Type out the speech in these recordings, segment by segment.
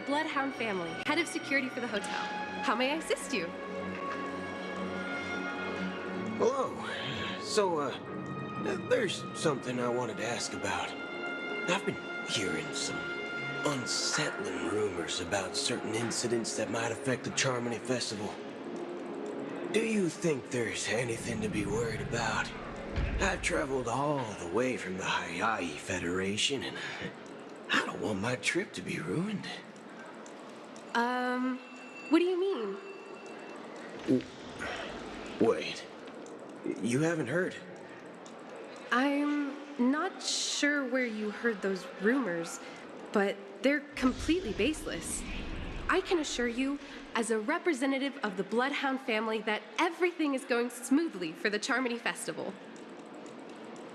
Bloodhound family, head of security for the hotel. How may I assist you? Hello. So, there's something I wanted to ask about. I've been hearing some unsettling rumors about certain incidents that might affect the Charmony Festival. Do you think there's anything to be worried about? I've traveled all the way from the Hawaii Federation, and I don't want my trip to be ruined. What do you mean? Wait. You haven't heard? I'm not sure where you heard those rumors, but they're completely baseless. I can assure you, as a representative of the Bloodhound family, that everything is going smoothly for the Charmony Festival.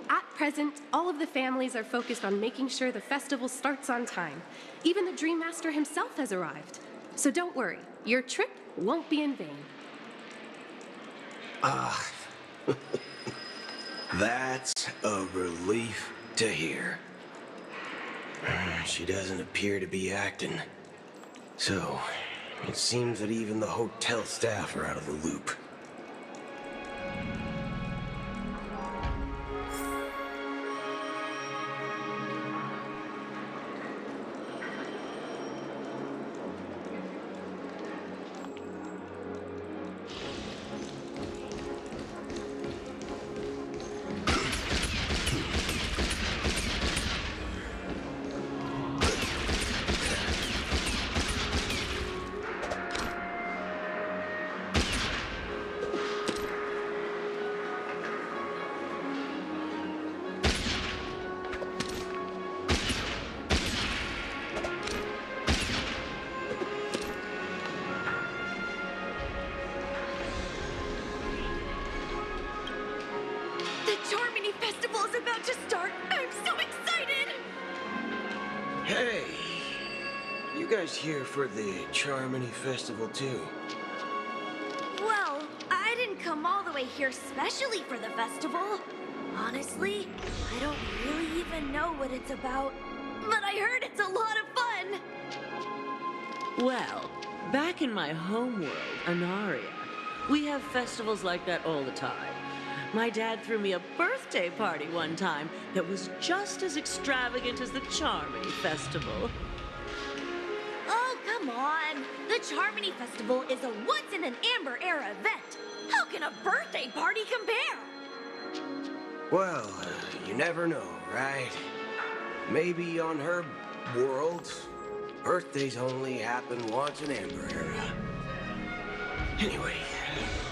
At present, all of the families are focused on making sure the festival starts on time. Even the Dream Master himself has arrived. So don't worry, your trip won't be in vain. That's a relief to hear. She doesn't appear to be acting. So, it seems that even the hotel staff are out of the loop. The Charmony Festival is about to start! I'm so excited! Hey! You guys here for the Charmony Festival too? Well, I didn't come all the way here specially for the festival. Honestly, I don't really even know what it's about. But I heard it's a lot of fun! Well, back in my homeworld, Anaria, we have festivals like that all the time. My dad threw me a birthday party one time that was just as extravagant as the Charmony Festival. Oh, come on! The Charmony Festival is a once-in-an-Amber-era event! How can a birthday party compare? Well, you never know, right? Maybe on her world, birthdays only happen once in Amber Era. Anyway,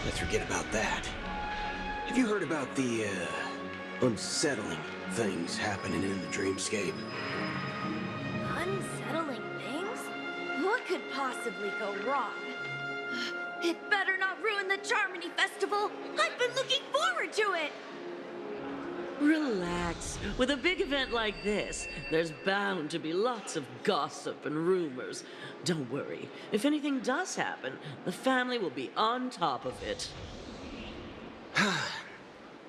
let's forget about that. Have you heard about the, unsettling things happening in the dreamscape? Unsettling things? What could possibly go wrong? It better not ruin the Charmony Festival! I've been looking forward to it! Relax. With a big event like this, there's bound to be lots of gossip and rumors. Don't worry. If anything does happen, the family will be on top of it.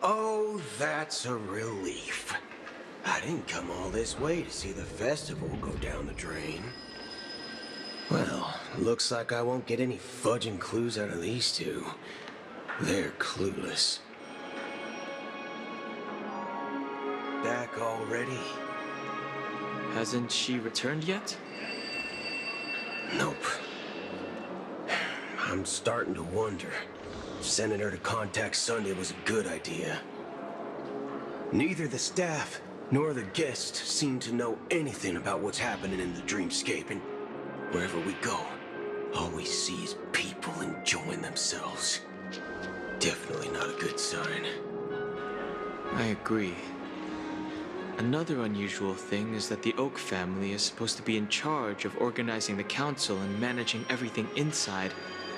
Oh, that's a relief. I didn't come all this way to see the festival go down the drain. Well, looks like I won't get any fudging clues out of these two. They're clueless. Back already? Hasn't she returned yet? Nope. I'm starting to wonder. Sending her to contact Sunday was a good idea. Neither the staff nor the guests seem to know anything about what's happening in the dreamscape, and wherever we go, all we see is people enjoying themselves. Definitely not a good sign. I agree. Another unusual thing is that the Oak family is supposed to be in charge of organizing the council and managing everything inside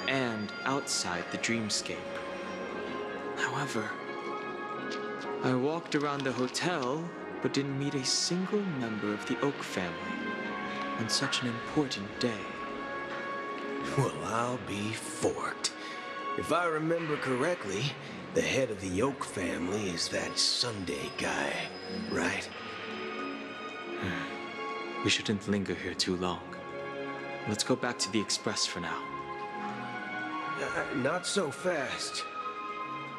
and outside the dreamscape. However, I walked around the hotel but didn't meet a single member of the Oak family on such an important day. Well, I'll be forked. If I remember correctly, the head of the Oak family is that Sunday guy, right? We shouldn't linger here too long. Let's go back to the Express for now. Not so fast.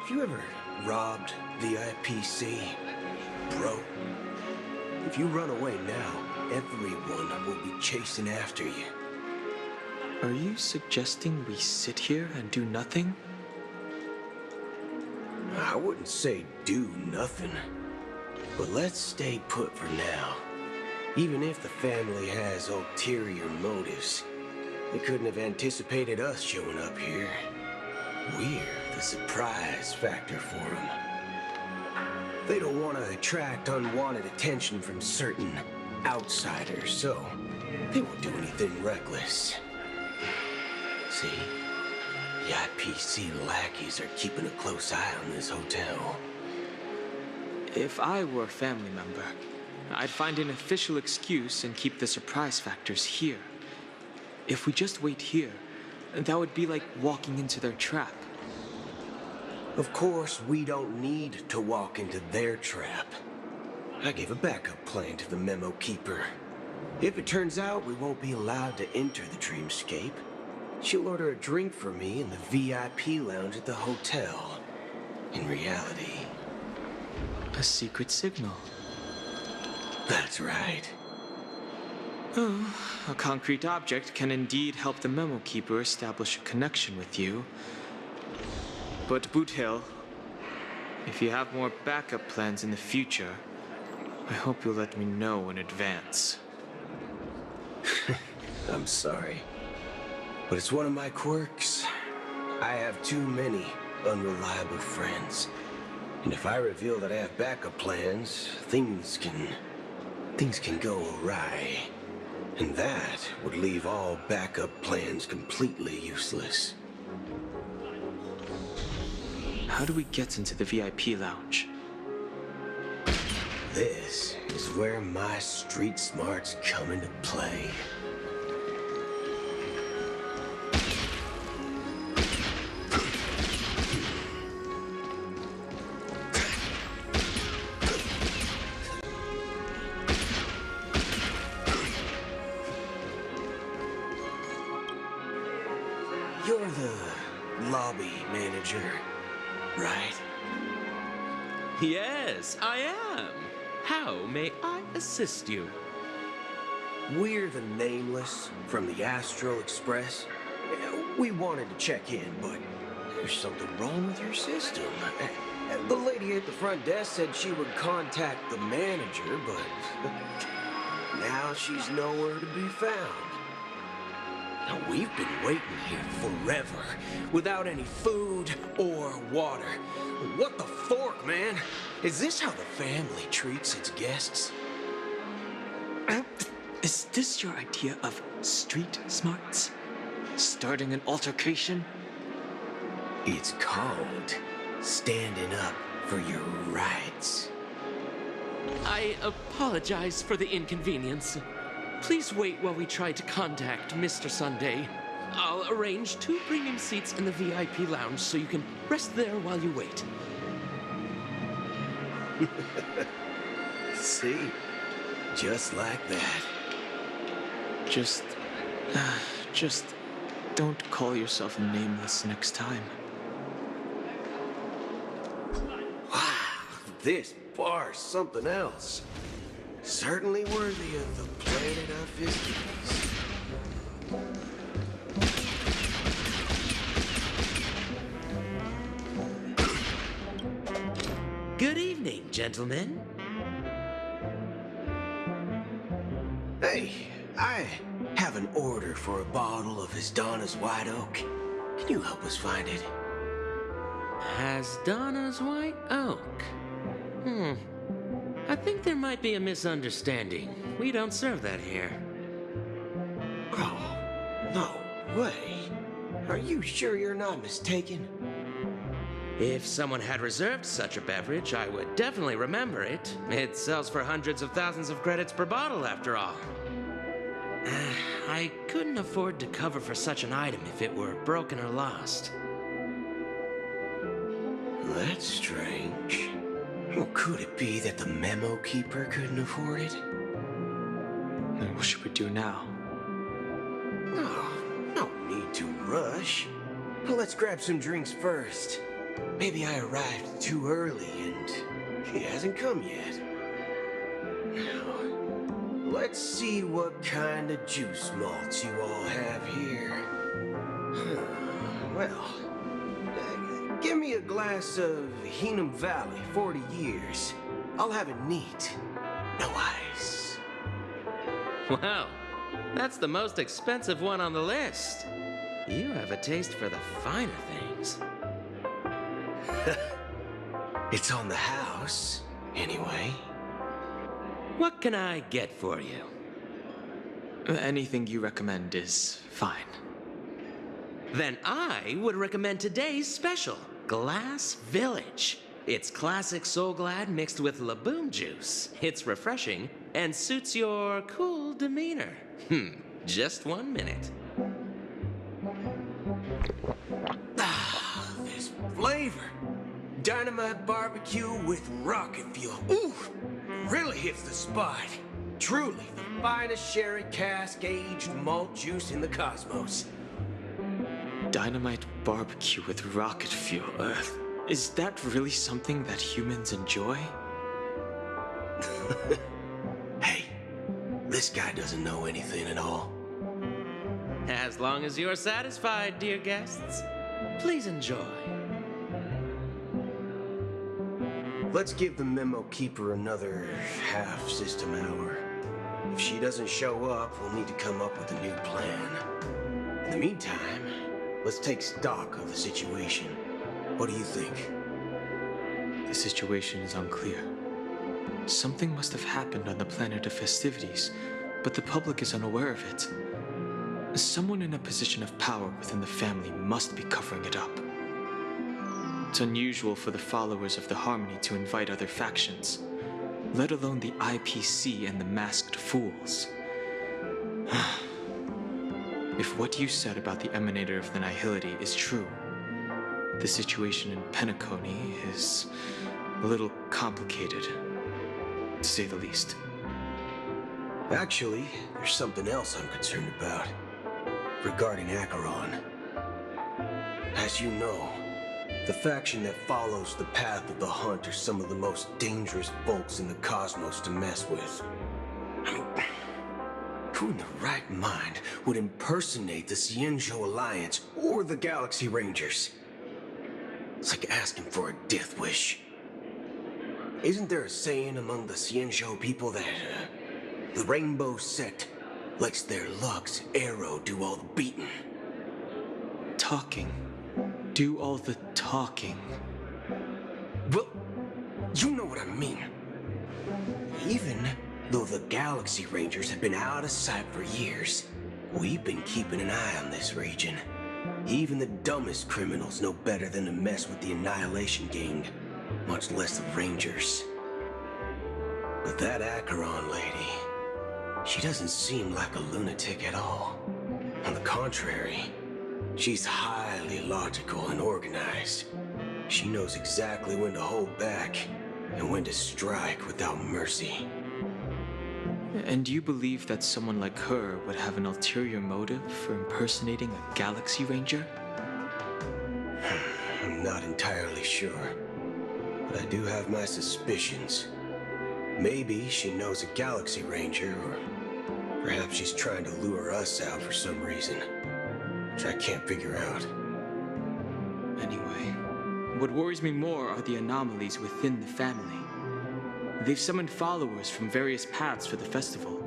Have you ever robbed VIPC, bro? If you run away now, everyone will be chasing after you. Are you suggesting we sit here and do nothing? I wouldn't say do nothing, but let's stay put for now. Even if the family has ulterior motives, they couldn't have anticipated us showing up here. We're the surprise factor for them. They don't want to attract unwanted attention from certain outsiders, so they won't do anything reckless. See? The IPC lackeys are keeping a close eye on this hotel. If I were a family member, I'd find an official excuse and keep the surprise factors here. If we just wait here, that would be like walking into their trap. Of course, we don't need to walk into their trap. I gave a backup plan to the memo keeper. If it turns out we won't be allowed to enter the dreamscape, she'll order a drink for me in the VIP lounge at the hotel. In reality... A secret signal. That's right. Oh, a concrete object can indeed help the memo keeper establish a connection with you. But Boot Hill, if you have more backup plans in the future, I hope you'll let me know in advance. I'm sorry, but it's one of my quirks. I have too many unreliable friends. And if I reveal that I have backup plans, things can go awry. And that would leave all backup plans completely useless. How do we get into the VIP lounge? This is where my street smarts come into play. You're the lobby manager, right? Yes, I am. How may I assist you? We're the Nameless from the Astral Express. We wanted to check in, but there's something wrong with your system. The lady at the front desk said she would contact the manager, but now she's nowhere to be found. Now, we've been waiting here forever, without any food or water. What the fork, man? Is this how the family treats its guests? Is this your idea of street smarts? Starting an altercation? It's called standing up for your rights. I apologize for the inconvenience. Please wait while we try to contact Mr. Sunday. I'll arrange 2 premium seats in the VIP lounge so you can rest there while you wait. See? Just like that. Just don't call yourself Nameless next time. Wow, this bar's something else. Certainly worthy of the planet of festivities. Good evening, gentlemen. Hey, I have an order for a bottle of His Donna's White Oak. Can you help us find it? Hasdana's White Oak. I think there might be a misunderstanding. We don't serve that here. Oh, no way. Are you sure you're not mistaken? If someone had reserved such a beverage, I would definitely remember it. It sells for hundreds of thousands of credits per bottle, after all. I couldn't afford to cover for such an item if it were broken or lost. That's strange. Well, could it be that the memo keeper couldn't afford it? Then what should we do now? rush. Let's grab some drinks first. Maybe I arrived too early and he hasn't come yet. Now, let's see what kind of juice malts you all have here. Well, give me a glass of Heenum Valley, 40 years. I'll have it neat. No ice. Wow, that's the most expensive one on the list. You have a taste for the finer things. It's on the house, anyway. What can I get for you? Anything you recommend is fine. Then I would recommend today's special, Glass Village. It's classic Soul Glad mixed with Laboom juice. It's refreshing and suits your cool demeanor. Just 1 minute. Ah, this flavor. Dynamite barbecue with rocket fuel. Ooh, really hits the spot. Truly the finest sherry cask-aged malt juice in the cosmos. Dynamite barbecue with rocket fuel. Is that really something that humans enjoy? Hey, this guy doesn't know anything at all. As long as you're satisfied, dear guests, please enjoy. Let's give the memo keeper another half system hour. If she doesn't show up, we'll need to come up with a new plan. In the meantime, let's take stock of the situation. What do you think? The situation is unclear. Something must have happened on the planet of festivities, but the public is unaware of it. Someone in a position of power within the family must be covering it up. It's unusual for the followers of the Harmony to invite other factions, let alone the IPC and the Masked Fools. If what you said about the Emanator of the Nihility is true, the situation in Penacony is a little complicated, to say the least. Actually, there's something else I'm concerned about. Regarding Acheron. As you know, the faction that follows the path of the Hunt are some of the most dangerous folks in the cosmos to mess with. I mean, who in the right mind would impersonate the Cienjo Alliance or the Galaxy Rangers? It's like asking for a death wish. Isn't there a saying among the Cienjo people that the Rainbow Sect lets their Lux arrow do all the beating? Talking. Do all the talking. Well, you know what I mean. Even though the Galaxy Rangers have been out of sight for years, we've been keeping an eye on this region. Even the dumbest criminals know better than to mess with the Annihilation Gang, much less the Rangers. But that Acheron lady, she doesn't seem like a lunatic at all. On the contrary, she's highly logical and organized. She knows exactly when to hold back and when to strike without mercy. And you believe that someone like her would have an ulterior motive for impersonating a Galaxy Ranger? I'm not entirely sure, but I do have my suspicions. Maybe she knows a Galaxy Ranger, or perhaps she's trying to lure us out for some reason, which I can't figure out. Anyway, what worries me more are the anomalies within the family. They've summoned followers from various paths for the festival.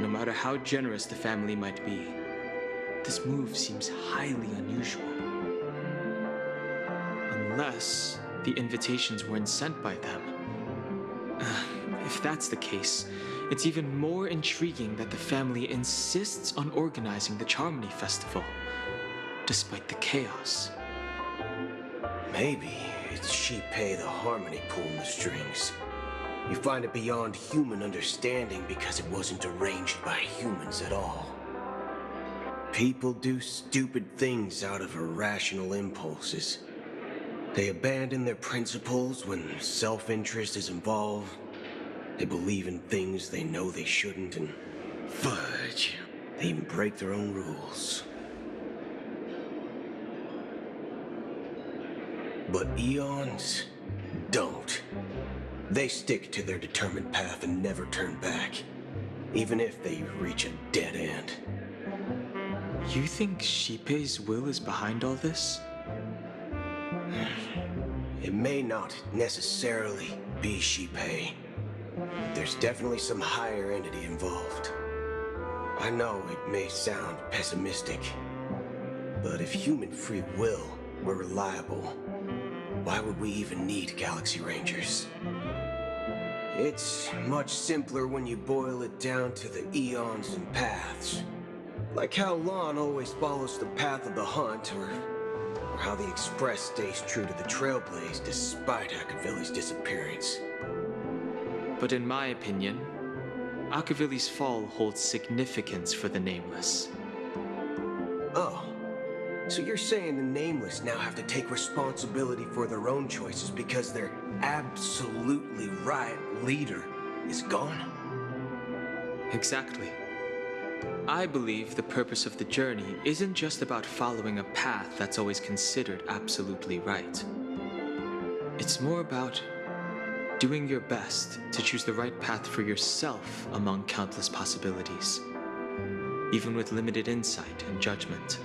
No matter how generous the family might be, this move seems highly unusual. Unless the invitations weren't sent by them. If that's the case, it's even more intriguing that the family insists on organizing the Charmony Festival, despite the chaos. Maybe it's She-Pei the Harmony pulling the strings. You find it beyond human understanding because it wasn't arranged by humans at all. People do stupid things out of irrational impulses. They abandon their principles when self-interest is involved. They believe in things they know they shouldn't, and fudge, they even break their own rules. But eons don't. They stick to their determined path and never turn back, even if they reach a dead end. You think Shippei's will is behind all this? It may not necessarily be Shippei. There's definitely some higher entity involved. I know it may sound pessimistic, but if human free will were reliable, why would we even need Galaxy Rangers? It's much simpler when you boil it down to the eons and paths. Like how Lon always follows the path of the hunt, or how the Express stays true to the Trailblaze despite Akavilli's disappearance. But in my opinion, Akavilli's fall holds significance for the Nameless. Oh, so you're saying the Nameless now have to take responsibility for their own choices because their absolutely right leader is gone? Exactly. I believe the purpose of the journey isn't just about following a path that's always considered absolutely right. It's more about doing your best to choose the right path for yourself among countless possibilities, even with limited insight and judgment.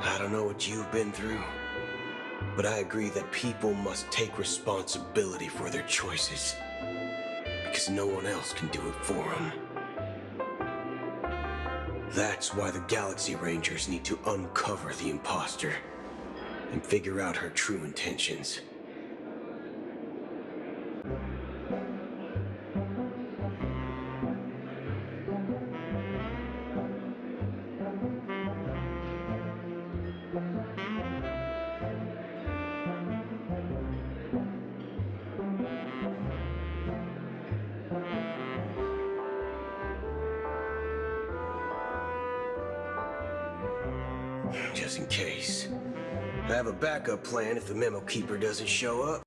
I don't know what you've been through, but I agree that people must take responsibility for their choices, because no one else can do it for them. That's why the Galaxy Rangers need to uncover the imposter and figure out her true intentions. Just in case. I have a backup plan if the Memo Keeper doesn't show up.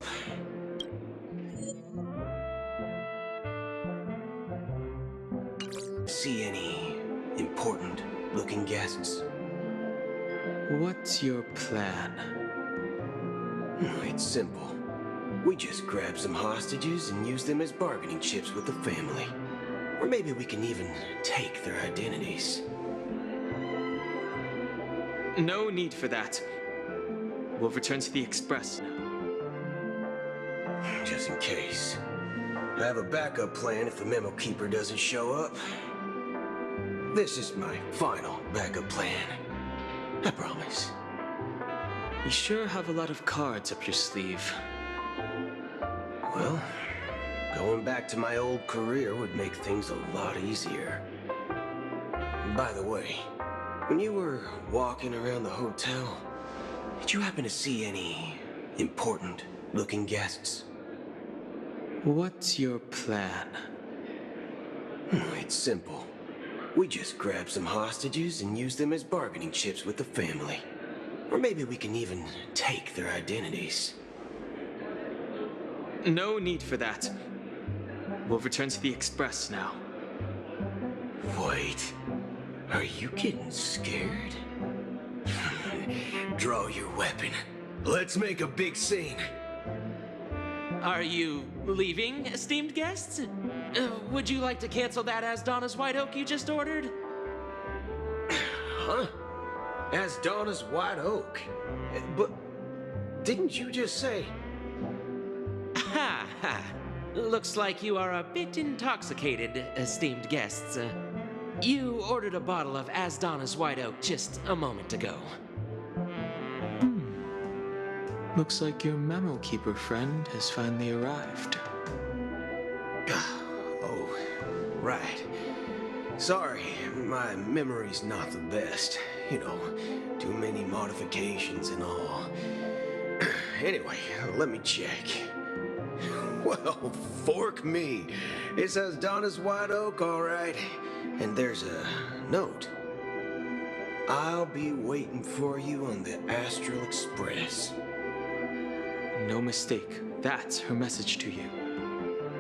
See any important looking guests? What's your plan? It's simple. We just grab some hostages and use them as bargaining chips with the family. Or maybe we can even take their identities. No need for that. We'll return to the Express now. Just in case. I have a backup plan if the Memo Keeper doesn't show up. This is my final backup plan. I promise. You sure have a lot of cards up your sleeve. Well, going back to my old career would make things a lot easier. By the way, when you were walking around the hotel, did you happen to see any important looking guests? What's your plan? It's simple. We just grab some hostages and use them as bargaining chips with the family. Or maybe we can even take their identities. No need for that. We'll return to the Express now. Wait, are you getting scared? Draw your weapon. Let's make a big scene. Are you leaving, esteemed guests? Would you like to cancel that as Donna's White Oak you just ordered? Huh? As Donna's White Oak? But didn't you just say... Ha ha. Looks like you are a bit intoxicated, esteemed guests. You ordered a bottle of As Donna's White Oak just a moment ago. Looks like your Memo Keeper friend has finally arrived. Oh, right. Sorry, my memory's not the best. You know, too many modifications and all. Anyway, let me check. Well, fork me. It says Donna's White Oak, all right. And there's a note. I'll be waiting for you on the Astral Express. No mistake. That's her message to you.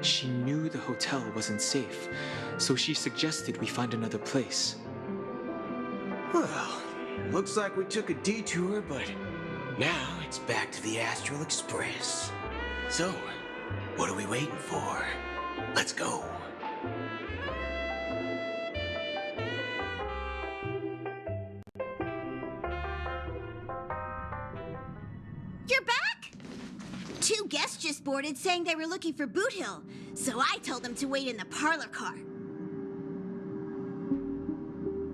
She knew the hotel wasn't safe, so she suggested we find another place. Well, looks like we took a detour, but Now it's back to the Astral Express. So, what are we waiting for? Let's go. You're back? Two guests just boarded saying they were looking for Boot Hill, so I told them to wait in the parlor car.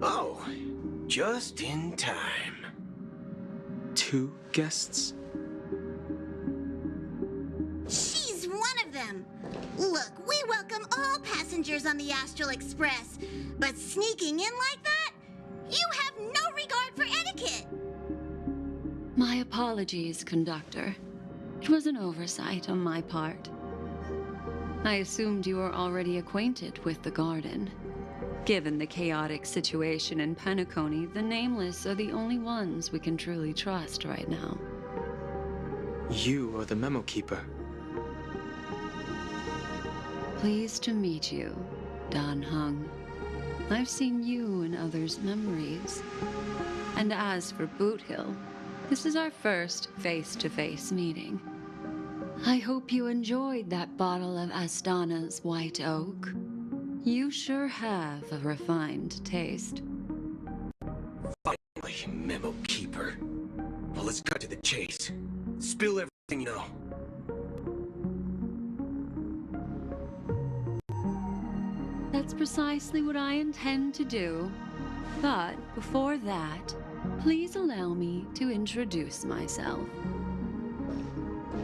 Oh, just in time. 2 guests? She's one of them. Look, we welcome all passengers on the Astral Express, but sneaking in like that? You have no regard for etiquette. My apologies, conductor. It was an oversight on my part. I assumed you were already acquainted with the garden. Given the chaotic situation in Penacony, the Nameless are the only ones we can truly trust right now. You are the memo keeper. Pleased to meet you, Dan Hung. I've seen you in others' memories. And as for Boot Hill, this is our first face-to-face meeting. I hope you enjoyed that bottle of Astana's White Oak. You sure have a refined taste. Finally, memo keeper. Well, let's cut to the chase. Spill everything you know. That's precisely what I intend to do. But before that, please allow me to introduce myself.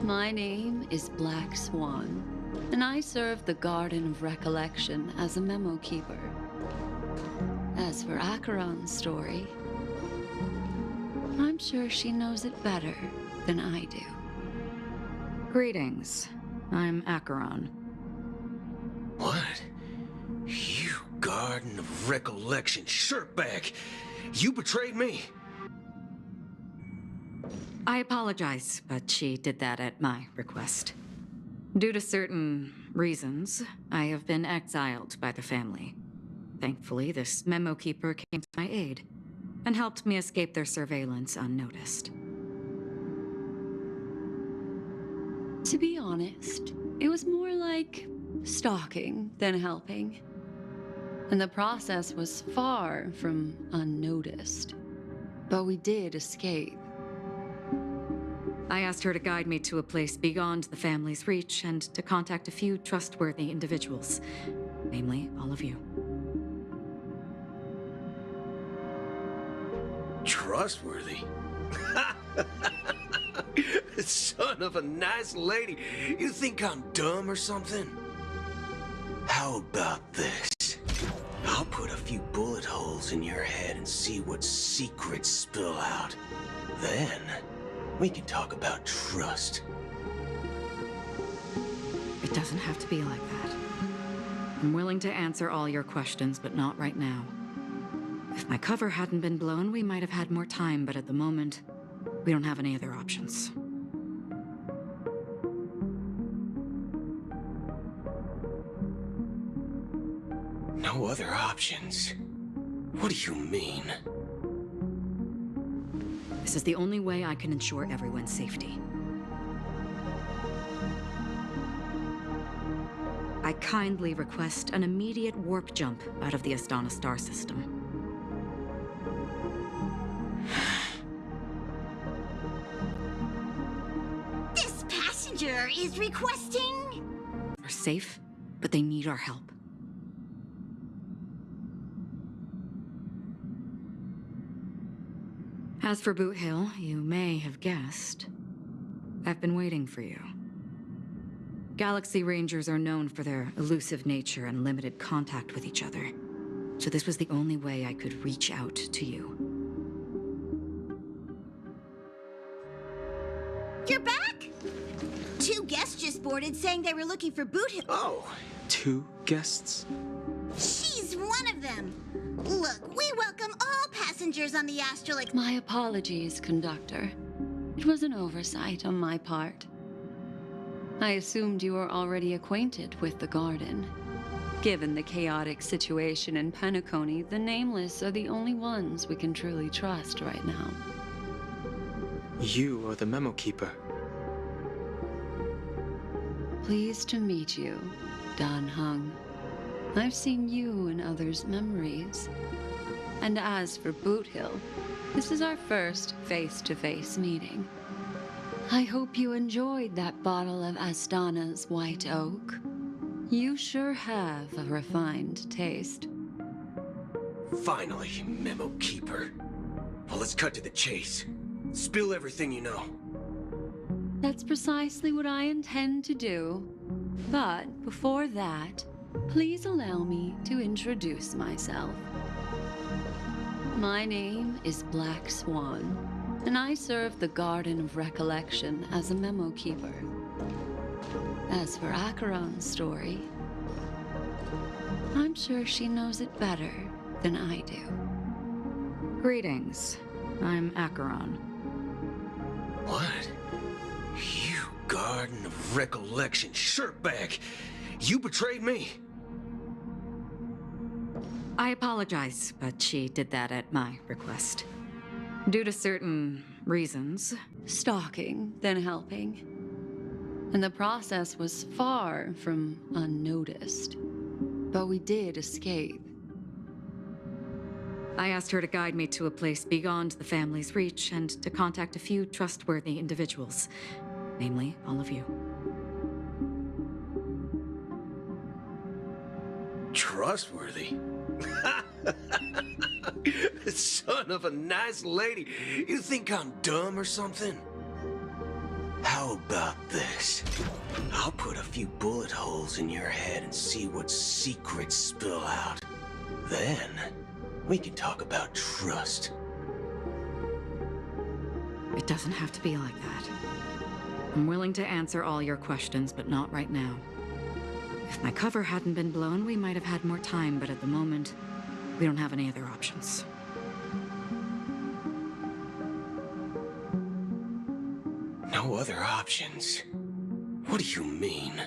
My name is Black Swan, and I serve the Garden of Recollection as a memo keeper. As for Acheron's story, I'm sure she knows it better than I do. Greetings. I'm Acheron. What? You Garden of Recollection shirtbag! You betrayed me! I apologize, but she did that at my request. Due to certain reasons, I have been exiled by the family. Thankfully, this memo keeper came to my aid and helped me escape their surveillance unnoticed. To be honest, it was more like stalking than helping. And the process was far from unnoticed. But we did escape. I asked her to guide me to a place beyond the family's reach and to contact a few trustworthy individuals, namely all of you. Trustworthy? Son of a nice lady. You think I'm dumb or something? How about this? I'll put a few bullet holes in your head and see what secrets spill out. Then, we can talk about trust. It doesn't have to be like that. I'm willing to answer all your questions, but not right now. If my cover hadn't been blown, we might have had more time, but at the moment, we don't have any other options. No other options? What do you mean? This is the only way I can ensure everyone's safety. I kindly request an immediate warp jump out of the Astana star system. This passenger is requesting... They're safe, but they need our help. As for Boot Hill, you may have guessed, I've been waiting for you. Galaxy Rangers are known for their elusive nature and limited contact with each other, so this was the only way I could reach out to you. You're back? Two guests just boarded saying they were looking for Boot Hill. Oh. 2 guests? She's one of them. Look, we welcome all passengers on the Astral Express. My apologies, conductor. It was an oversight on my part. I assumed you were already acquainted with the garden. Given the chaotic situation in Penacony, the Nameless are the only ones we can truly trust right now. You are the Memo Keeper. Pleased to meet you, Dan Hung. I've seen you in others' memories. And as for Boot Hill, this is our first face-to-face meeting. I hope you enjoyed that bottle of Astana's White Oak. You sure have a refined taste. Finally, Memo Keeper. Well, let's cut to the chase. Spill everything you know. That's precisely what I intend to do. But before that, please allow me to introduce myself. My name is Black Swan, and I serve the Garden of Recollection as a Memo Keeper. As for Acheron's story, I'm sure she knows it better than I do. Greetings. I'm Acheron. What? You Garden of Recollection shirtbag! You betrayed me! I apologize, but she did that at my request. Due to certain reasons. Stalking, then helping. And the process was far from unnoticed. But we did escape. I asked her to guide me to a place beyond the family's reach and to contact a few trustworthy individuals, namely all of you. Trustworthy? Son of a nice lady. You think I'm dumb or something? How about this? I'll put a few bullet holes in your head and see what secrets spill out. Then, we can talk about trust. It doesn't have to be like that. I'm willing to answer all your questions, but not right now. If my cover hadn't been blown, we might have had more time, but at the moment, we don't have any other options. No other options? What do you mean?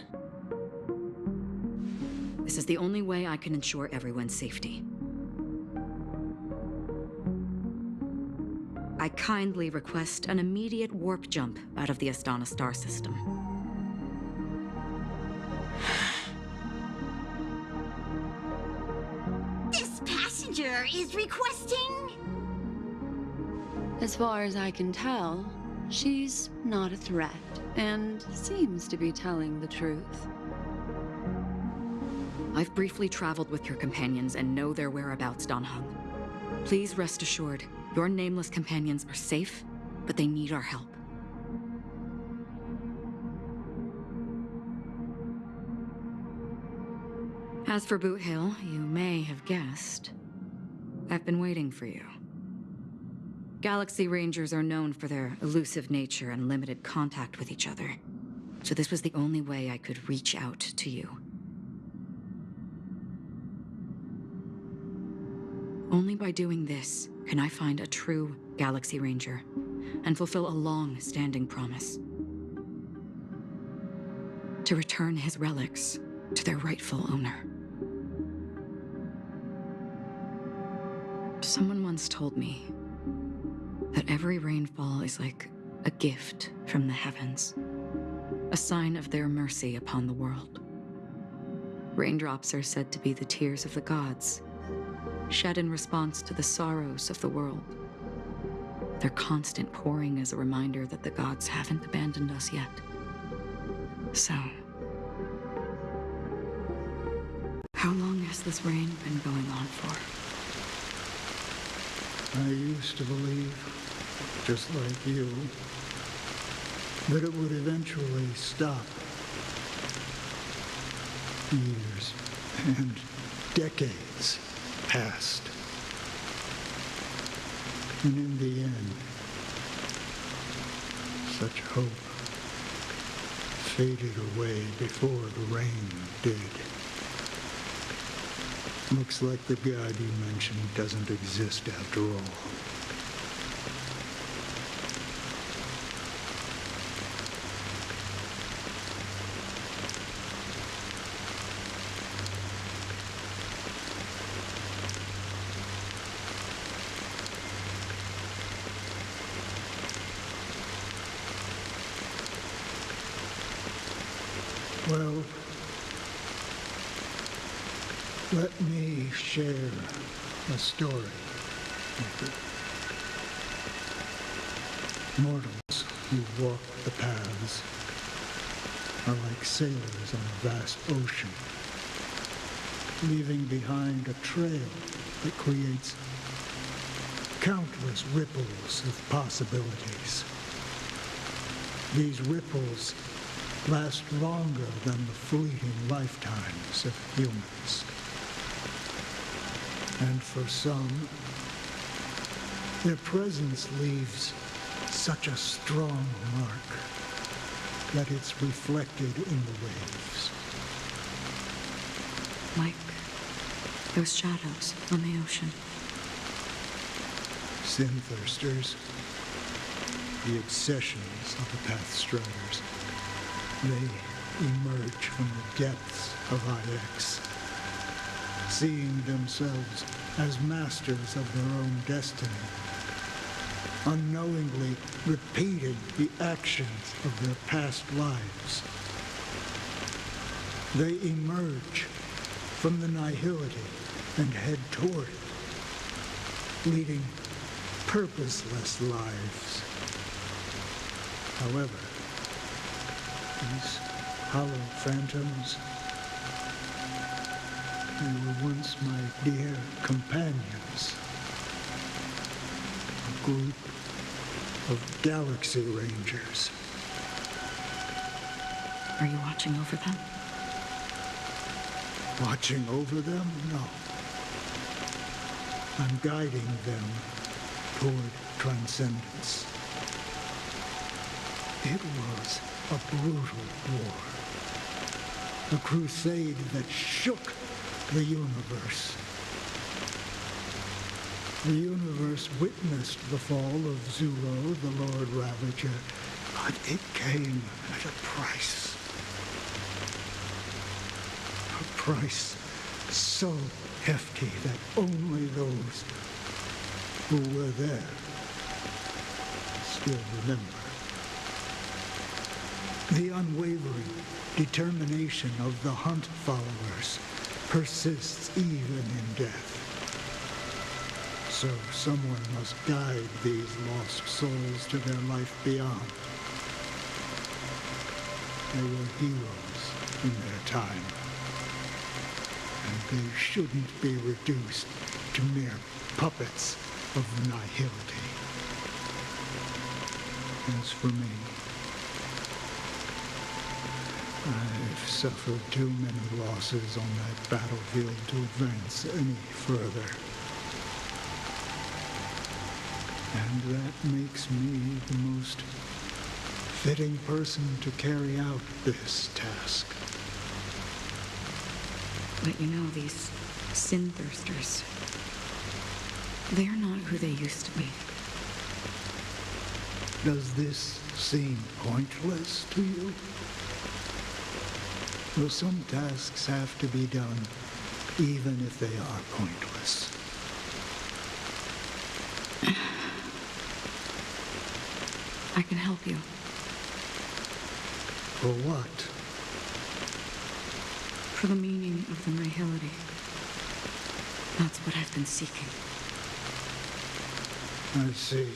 This is the only way I can ensure everyone's safety. I kindly request an immediate warp jump out of the Astana star system. This passenger is requesting... As far as I can tell, she's not a threat, and seems to be telling the truth. I've briefly traveled with your companions and know their whereabouts, Dan Hung. Please rest assured, your nameless companions are safe, but they need our help. As for Boot Hill, you may have guessed, I've been waiting for you. Galaxy Rangers are known for their elusive nature and limited contact with each other, so this was the only way I could reach out to you. Only by doing this can I find a true Galaxy Ranger and fulfill a long-standing promise. To return his relics to their rightful owner. Someone once told me that every rainfall is like a gift from the heavens, a sign of their mercy upon the world. Raindrops are said to be the tears of the gods, shed in response to the sorrows of the world. Their constant pouring is a reminder that the gods haven't abandoned us yet. So, how long has this rain been going on for? I used to believe, just like you, that it would eventually stop. Years and decades passed. And in the end, such hope faded away before the rain did. Looks like the God you mentioned doesn't exist after all. Well, let me share a story with you. Mortals who walk the paths are like sailors on a vast ocean, leaving behind a trail that creates countless ripples of possibilities. These ripples last longer than the fleeting lifetimes of humans. And for some, their presence leaves such a strong mark that it's reflected in the waves. Like those shadows on the ocean. Sin-thirsters, the obsessions of the Pathstriders. They emerge from the depths of IX, seeing themselves as masters of their own destiny, unknowingly repeating the actions of their past lives. They emerge from the nihility and head toward it, leading purposeless lives. However, these hollow phantoms, they were once my dear companions, a group of galaxy rangers. Are you watching over them? Watching over them? No. I'm guiding them toward transcendence. It was a brutal war. A crusade that shook the universe. The universe witnessed the fall of Zulo, the Lord Ravager, but it came at a price. A price so hefty that only those who were there still remember. The unwavering determination of the Hunt followers persists even in death. So someone must guide these lost souls to their life beyond. They were heroes in their time, and they shouldn't be reduced to mere puppets of nihility. As for me, I've suffered too many losses on that battlefield to advance any further. And that makes me the most fitting person to carry out this task. But you know, these sin-thirsters, they're not who they used to be. Does this seem pointless to you? Well, some tasks have to be done, even if they are pointless. I can help you. For what? For the meaning of the nihility. That's what I've been seeking. I see.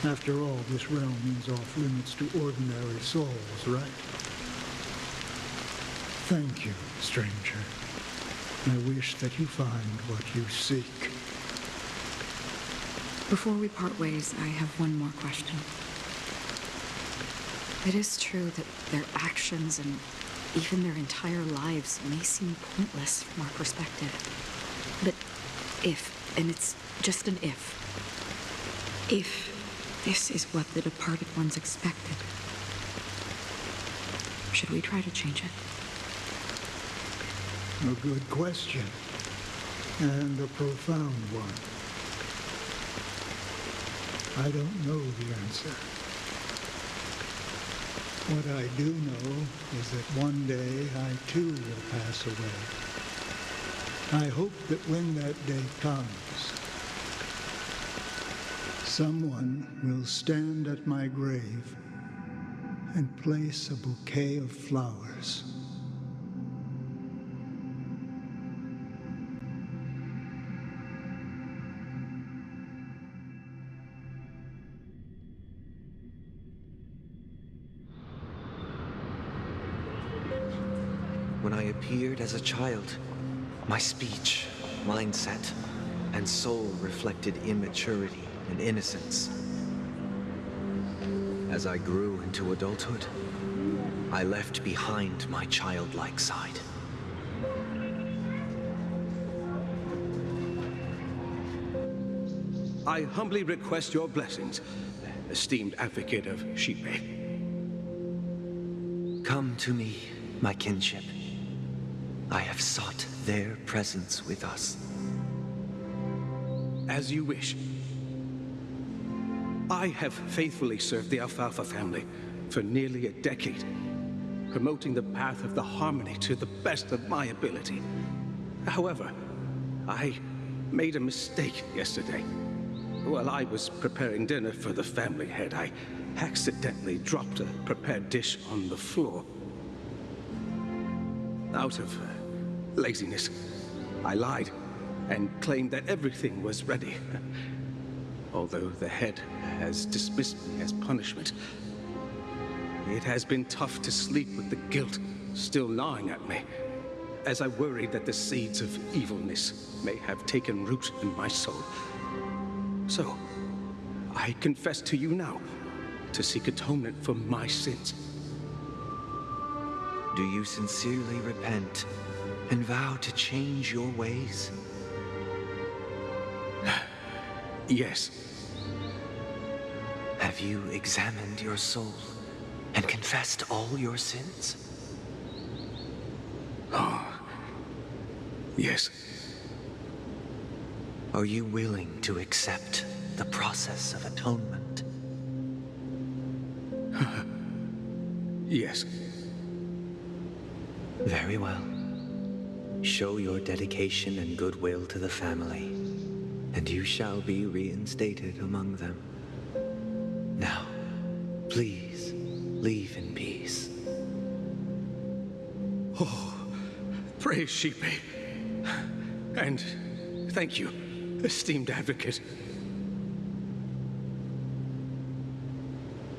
After all, this realm is off limits to ordinary souls, right? Thank you, stranger. I wish that you find what you seek. Before we part ways, I have one more question. It is true that their actions and even their entire lives may seem pointless from our perspective. But if, and it's just an if this is what the departed ones expected, should we try to change it? A good question, and a profound one. I don't know the answer. What I do know is that one day I too will pass away. I hope that when that day comes, someone will stand at my grave and place a bouquet of flowers. When I appeared as a child, my speech, mindset, and soul reflected immaturity and innocence. As I grew into adulthood, I left behind my childlike side. I humbly request your blessings, esteemed advocate of Shipe. Come to me, my kinship. I have sought their presence with us. As you wish. I have faithfully served the Alfalfa family for nearly a decade, promoting the path of the harmony to the best of my ability. However, I made a mistake yesterday. While I was preparing dinner for the family head, I accidentally dropped a prepared dish on the floor. Out of laziness, I lied and claimed that everything was ready. Although the head has dismissed me as punishment, it has been tough to sleep with the guilt still gnawing at me, as I worried that the seeds of evilness may have taken root in my soul. So, I confess to you now to seek atonement for my sins. Do you sincerely repent and vow to change your ways? Yes. Have you examined your soul and confessed all your sins? Oh, yes. Are you willing to accept the process of atonement? Yes. Very well. Show your dedication and goodwill to the family, and you shall be reinstated among them. Now, please, leave in peace. Oh, praise Shipe. And thank you, esteemed advocate.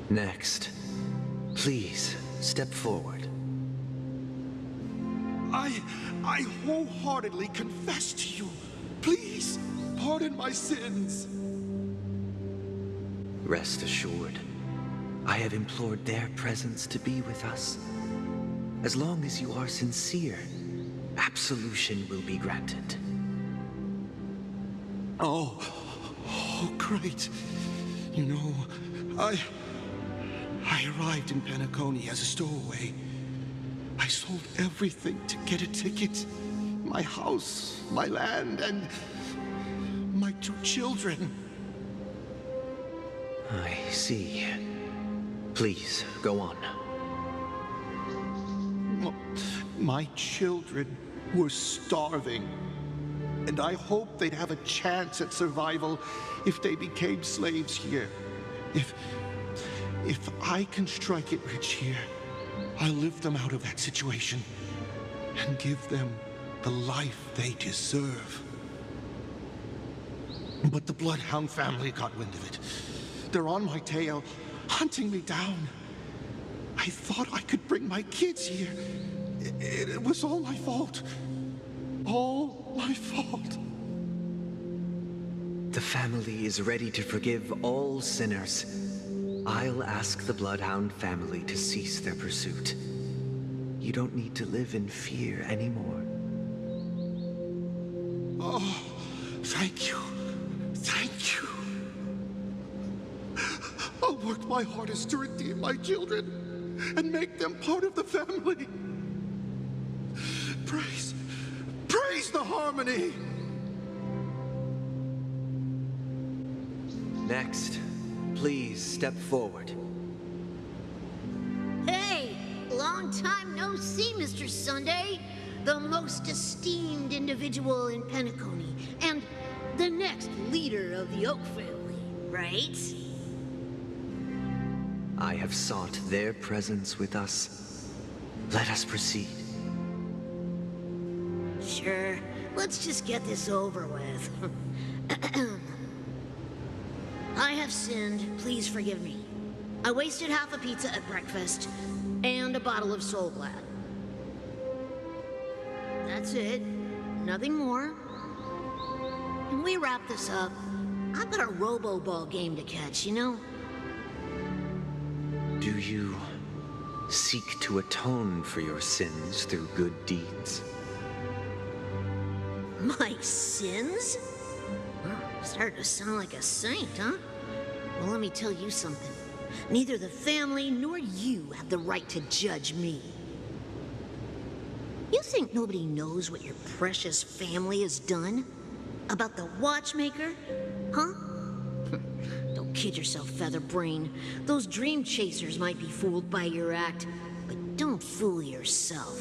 Next, please step forward. I wholeheartedly confess to you. Please, pardon my sins. Rest assured, I have implored their presence to be with us. As long as you are sincere, absolution will be granted. Oh, great. You know, I arrived in Penacony as a stowaway. I sold everything to get a ticket. My house, my land, and my 2 children. I see. Please, go on. My children were starving, and I hoped they'd have a chance at survival if they became slaves here. If I can strike it rich here, I'll lift them out of that situation and give them the life they deserve. But the Bloodhound family got wind of it. They're on my tail, hunting me down. I thought I could bring my kids here. It was all my fault. All my fault. The family is ready to forgive all sinners. I'll ask the Bloodhound family to cease their pursuit. You don't need to live in fear anymore. Oh, thank you. Thank you. I'll work my hardest to redeem my children and make them part of the family. Praise the harmony. Next, please step forward. Hey, long time no see, Mr. Sunday. The most esteemed individual in Penacony, and the next leader of the Oak family, right? I have sought their presence with us. Let us proceed. Sure. Let's just get this over with. I have sinned. Please forgive me. I wasted half a pizza at breakfast and a bottle of Soul Glad. That's it. Nothing more. Can we wrap this up? I've got a robo-ball game to catch, you know? Do you seek to atone for your sins through good deeds? My sins? Started to sound like a saint, huh? Well, let me tell you something. Neither the family nor you have the right to judge me. You think nobody knows what your precious family has done? About the watchmaker? Huh? Don't kid yourself, Featherbrain. Those dream chasers might be fooled by your act, but don't fool yourself.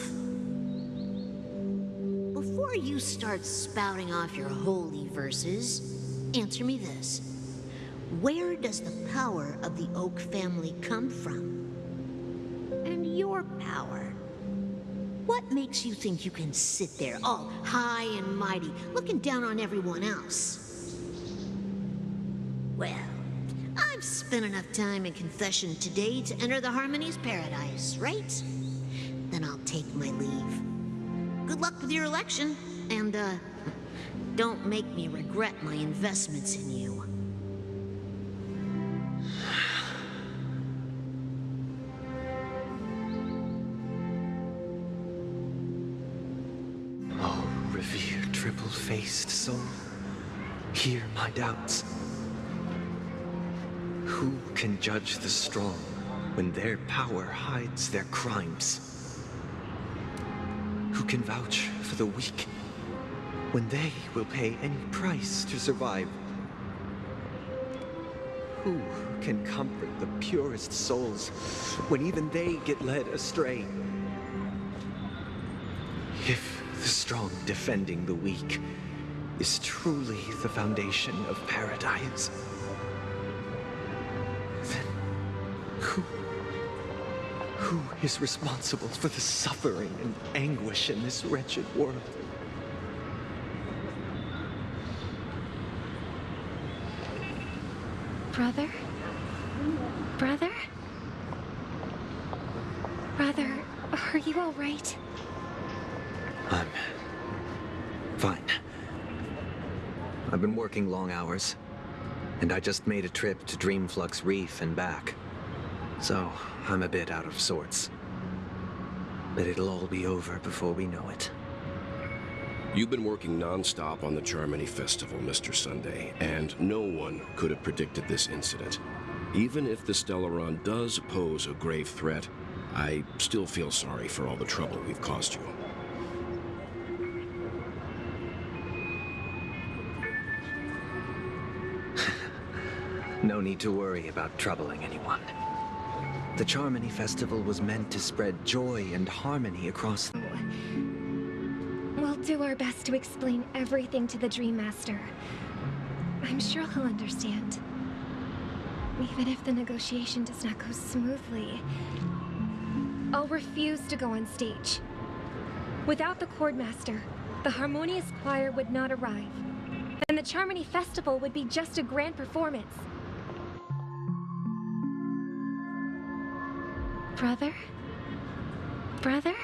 Before you start spouting off your holy verses, answer me this. Where does the power of the Oak family come from? And your power? What makes you think you can sit there all high and mighty, looking down on everyone else? Well, I've spent enough time in confession today to enter the Harmony's paradise, right? Then I'll take my leave. Good luck with your election, and, don't make me regret my investments in you. Oh, revered triple-faced soul, hear my doubts. Who can judge the strong when their power hides their crimes? Who can vouch for the weak when they will pay any price to survive? Who can comfort the purest souls when even they get led astray? If the strong defending the weak is truly the foundation of paradise, then who is responsible for the suffering and anguish in this wretched world? Brother? Brother? Brother, are you all right? I'm fine. I've been working long hours, and I just made a trip to Dreamflux Reef and back. So, I'm a bit out of sorts. But it'll all be over before we know it. You've been working non-stop on the Charmony Festival, Mr. Sunday, and no one could have predicted this incident. Even if the Stellaron does pose a grave threat, I still feel sorry for all the trouble we've caused you. No need to worry about troubling anyone. The Charmony Festival was meant to spread joy and harmony across the... We'll do our best to explain everything to the Dream Master. I'm sure he'll understand. Even if the negotiation does not go smoothly, I'll refuse to go on stage. Without the Chord Master, the Harmonious Choir would not arrive, and the Charmony Festival would be just a grand performance. Brother? Brother?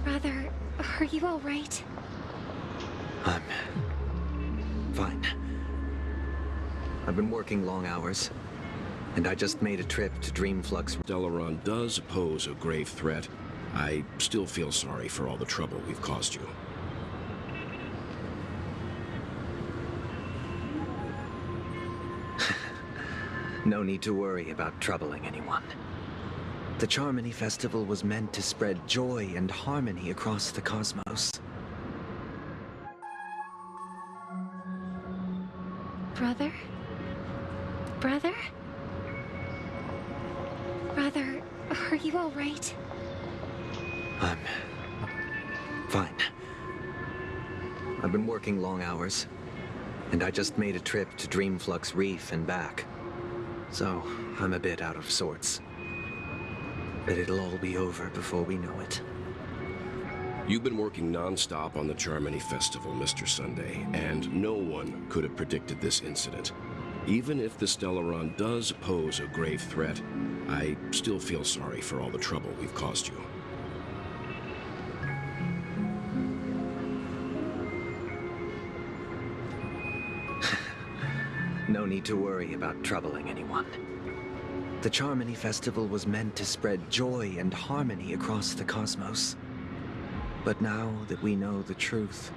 Brother, are you all right? I'm fine. I've been working long hours, and I just made a trip to Dreamflux. Stellaron does pose a grave threat. I still feel sorry for all the trouble we've caused you. No need to worry about troubling anyone. The Charmony Festival was meant to spread joy and harmony across the cosmos. Brother? Brother? Brother, are you all right? I'm fine. I've been working long hours, and I just made a trip to Dreamflux Reef and back. so I'm a bit out of sorts. But it'll all be over before we know it. You've been working non-stop on the Charmony Festival, Mr. Sunday, and no one could have predicted this incident. Even if the Stellaron does pose a grave threat, I still feel sorry for all the trouble we've caused you. No need to worry about troubling anyone. The Charmony Festival was meant to spread joy and harmony across the cosmos. But now that we know the truth,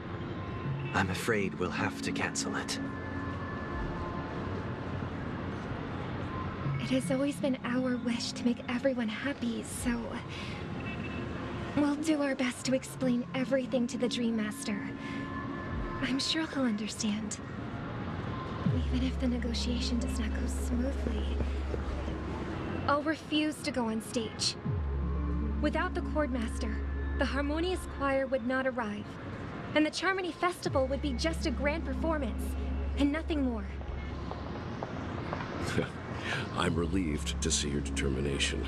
I'm afraid we'll have to cancel it. It has always been our wish to make everyone happy, so... we'll do our best to explain everything to the Dream Master. I'm sure he'll understand. Even if the negotiation does not go smoothly, I'll refuse to go on stage. Without the Chordmaster, the Harmonious Choir would not arrive, and the Charmony Festival would be just a grand performance, and nothing more. I'm relieved to see your determination.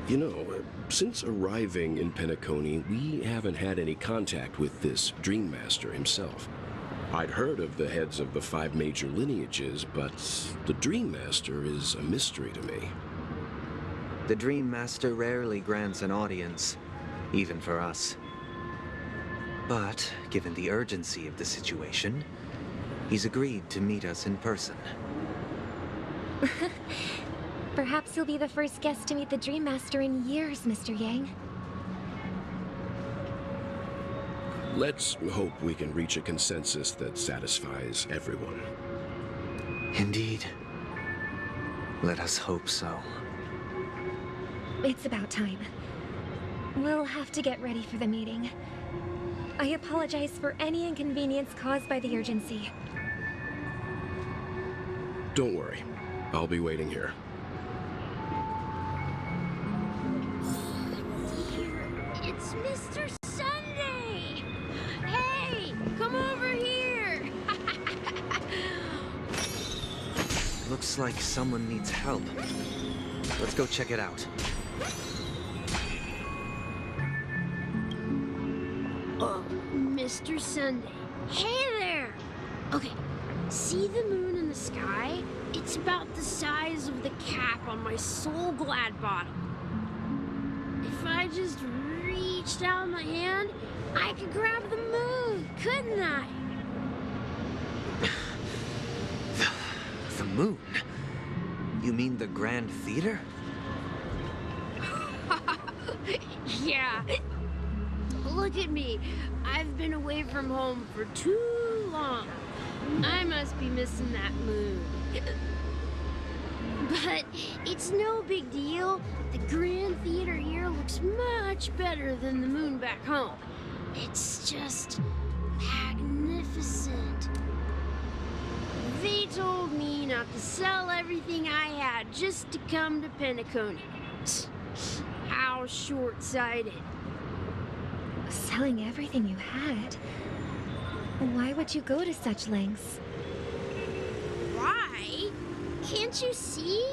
You know, since arriving in Penacony, we haven't had any contact with this Dream Master himself. I'd heard of the heads of the 5 major lineages, but the Dream Master is a mystery to me. The Dream Master rarely grants an audience, even for us. But, given the urgency of the situation, he's agreed to meet us in person. Perhaps you'll be the first guest to meet the Dream Master in years, Mr. Yang. Let's hope we can reach a consensus that satisfies everyone. Indeed. Let us hope so. It's about time. We'll have to get ready for the meeting. I apologize for any inconvenience caused by the urgency. Don't worry. I'll be waiting here. It's Mr. Sunday! Hey, come over here! Looks like someone needs help. Let's go check it out. Oh, Mr. Sunday. Hey there! Okay, see the moon in the sky? It's about the size of the cap on my Soul Glad bottle. If I just reached out my hand, I could grab the moon, couldn't I? The moon? You mean the Grand Theater? Yeah. Look at me. I've been away from home for too long. I must be missing that moon. But it's no big deal. The Grand Theater here looks much better than the moon back home. It's just magnificent. They told me not to sell everything I had just to come to Penacony. How short-sighted. Selling everything you had? Why would you go to such lengths? Why? Can't you see?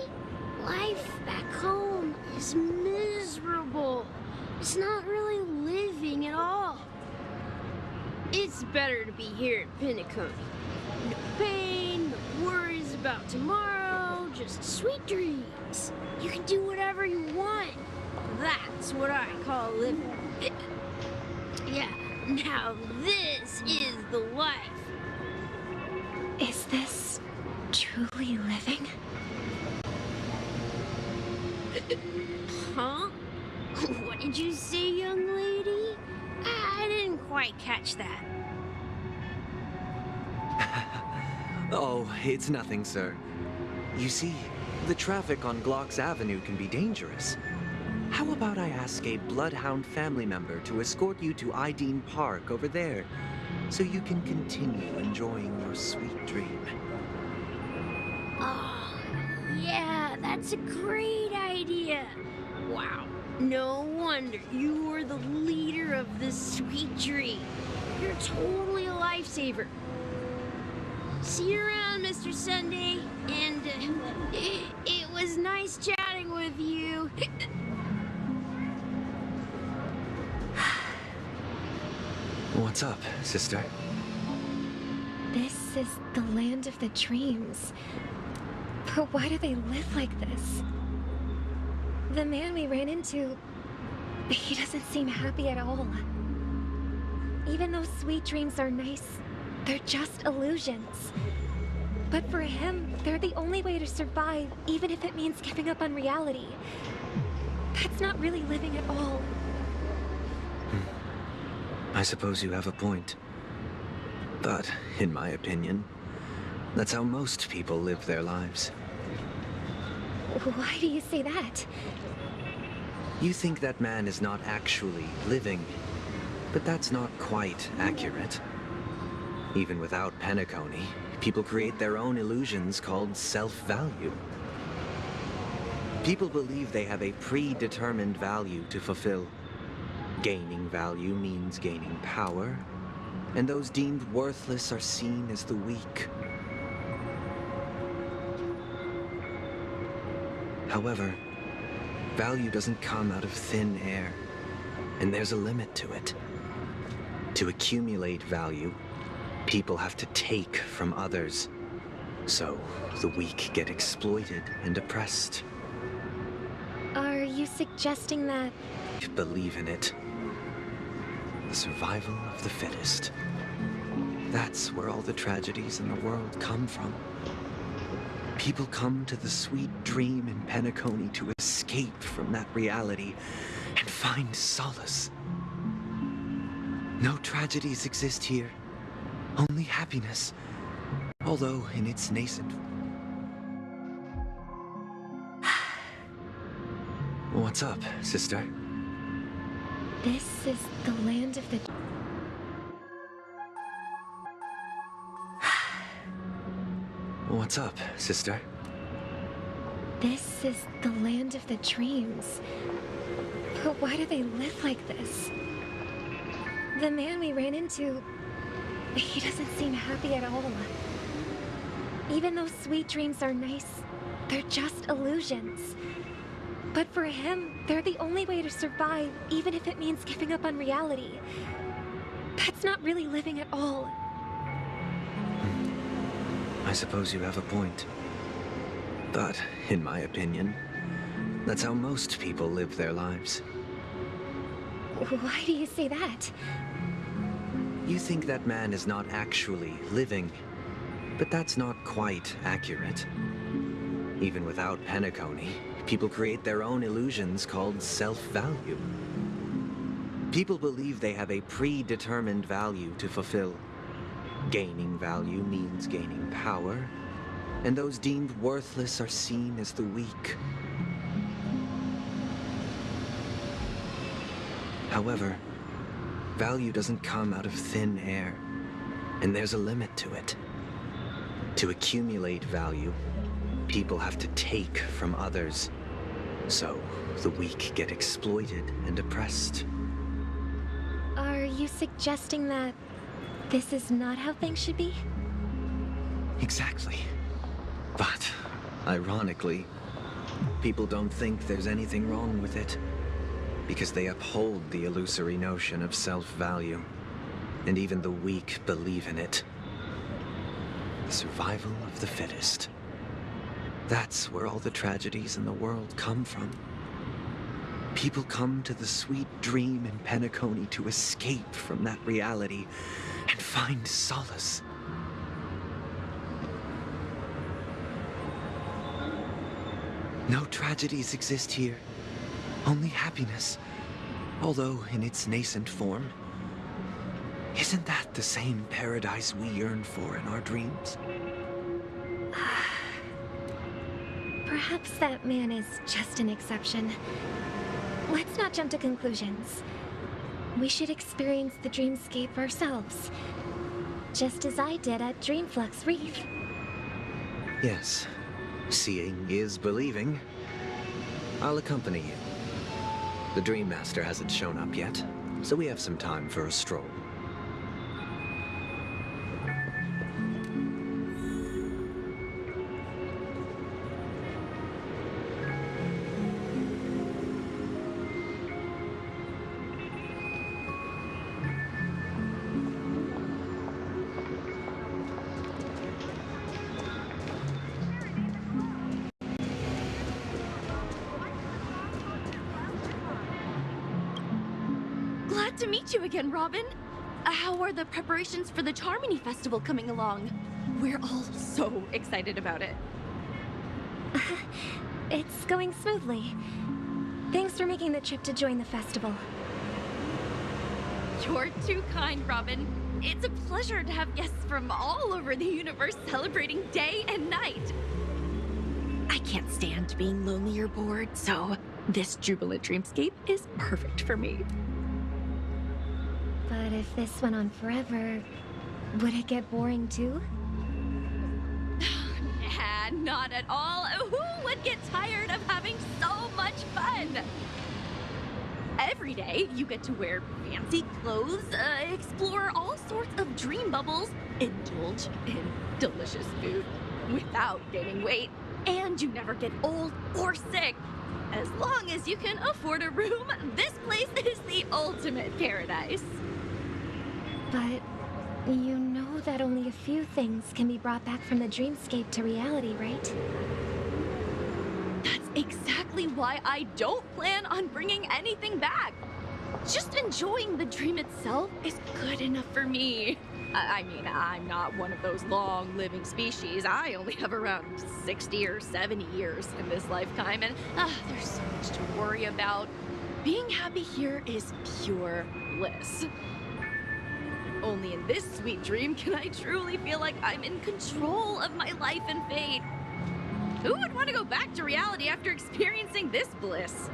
Life back home is miserable. It's not really living at all. It's better to be here at Penacony. No pain, no worries about tomorrow, just sweet dreams. You can do whatever you want. That's what I call living. Yeah, now this is the life. Is this truly living? Huh? What did you say, young lady? I didn't quite catch that. Oh, it's nothing, sir. You see, the traffic on Glock's Avenue can be dangerous. How about I ask a Bloodhound family member to escort you to Ideen Park over there, so you can continue enjoying your sweet dream? Oh, yeah, that's a great idea. Wow, no wonder you were the leader of this sweet dream. You're totally a lifesaver. See you around, Mr. Sunday. And it was nice chatting with you. What's up, sister? This is the land of the dreams. But why do they live like this? The man we ran into, he doesn't seem happy at all. Even though sweet dreams are nice, they're just illusions. But for him, they're the only way to survive, even if it means giving up on reality. That's not really living at all. I suppose you have a point. But, in my opinion, that's how most people live their lives. Why do you say that? You think that man is not actually living, but that's not quite accurate. Even without Penacony, people create their own illusions called self-value. People believe they have a predetermined value to fulfill. Gaining value means gaining power, and those deemed worthless are seen as the weak. However, value doesn't come out of thin air, and there's a limit to it. To accumulate value, people have to take from others, so the weak get exploited and oppressed. Are you suggesting that... Believe in it. The survival of the fittest. That's where all the tragedies in the world come from. People come to the sweet dream in Penacony to escape from that reality and find solace. No tragedies exist here, only happiness, although in its nascent... What's up, sister? This is the land of the... What's up, sister? This is the land of the dreams. But why do they live like this? The man we ran into, he doesn't seem happy at all. Even though sweet dreams are nice, they're just illusions. But for him, they're the only way to survive, even if it means giving up on reality. That's not really living at all. I suppose you have a point. But, in my opinion, that's how most people live their lives. Why do you say that? You think that man is not actually living, but that's not quite accurate. Even without Penacony, people create their own illusions called self-value. People believe they have a predetermined value to fulfill. Gaining value means gaining power, and those deemed worthless are seen as the weak. However, value doesn't come out of thin air, and there's a limit to it. To accumulate value, people have to take from others, so the weak get exploited and oppressed. Are you suggesting that this is not how things should be? Exactly. But, ironically, people don't think there's anything wrong with it, because they uphold the illusory notion of self-value, and even the weak believe in it. The survival of the fittest. That's where all the tragedies in the world come from. People come to the sweet dream in Penacony to escape from that reality and find solace. No tragedies exist here, only happiness, although in its nascent form. Isn't that the same paradise we yearn for in our dreams? Perhaps that man is just an exception. Let's not jump to conclusions. We should experience the dreamscape ourselves, just as I did at Dreamflux Reef. Yes, seeing is believing. I'll accompany you. The Dream Master hasn't shown up yet, so we have some time for a stroll. to meet you again, Robin. How are the preparations for the Charmony Festival coming along? We're all so excited about it. It's going smoothly. Thanks for making the trip to join the festival. You're too kind, Robin. It's a pleasure to have guests from all over the universe celebrating day and night. I can't stand being lonely or bored, so this jubilant dreamscape is perfect for me. But if this went on forever, would it get boring too? Nah, not at all. Who would get tired of having so much fun? Every day, you get to wear fancy clothes, explore all sorts of dream bubbles, indulge in delicious food without gaining weight, and you never get old or sick. As long as you can afford a room, this place is the ultimate paradise. But you know that only a few things can be brought back from the dreamscape to reality, right? That's exactly why I don't plan on bringing anything back. Just enjoying the dream itself is good enough for me. I mean, I'm not one of those long-living species. I only have around 60 or 70 years in this lifetime, and there's so much to worry about. Being happy here is pure bliss. Only in this sweet dream can I truly feel like I'm in control of my life and fate. Who would want to go back to reality after experiencing this bliss?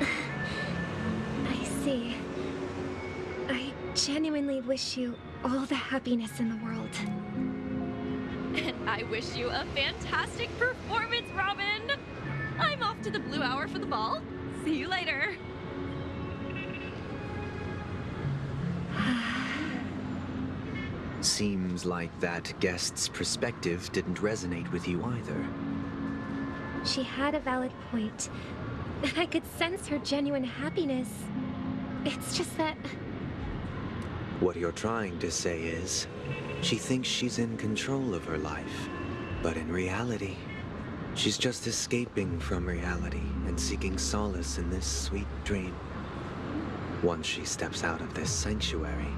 I see. I genuinely wish you all the happiness in the world. And I wish you a fantastic performance, Robin! I'm off to the Blue Hour for the ball. See you later. Seems like that guest's perspective didn't resonate with you either. She had a valid point. I could sense her genuine happiness. It's just that... What you're trying to say is, she thinks she's in control of her life. But in reality, she's just escaping from reality and seeking solace in this sweet dream. Once she steps out of this sanctuary,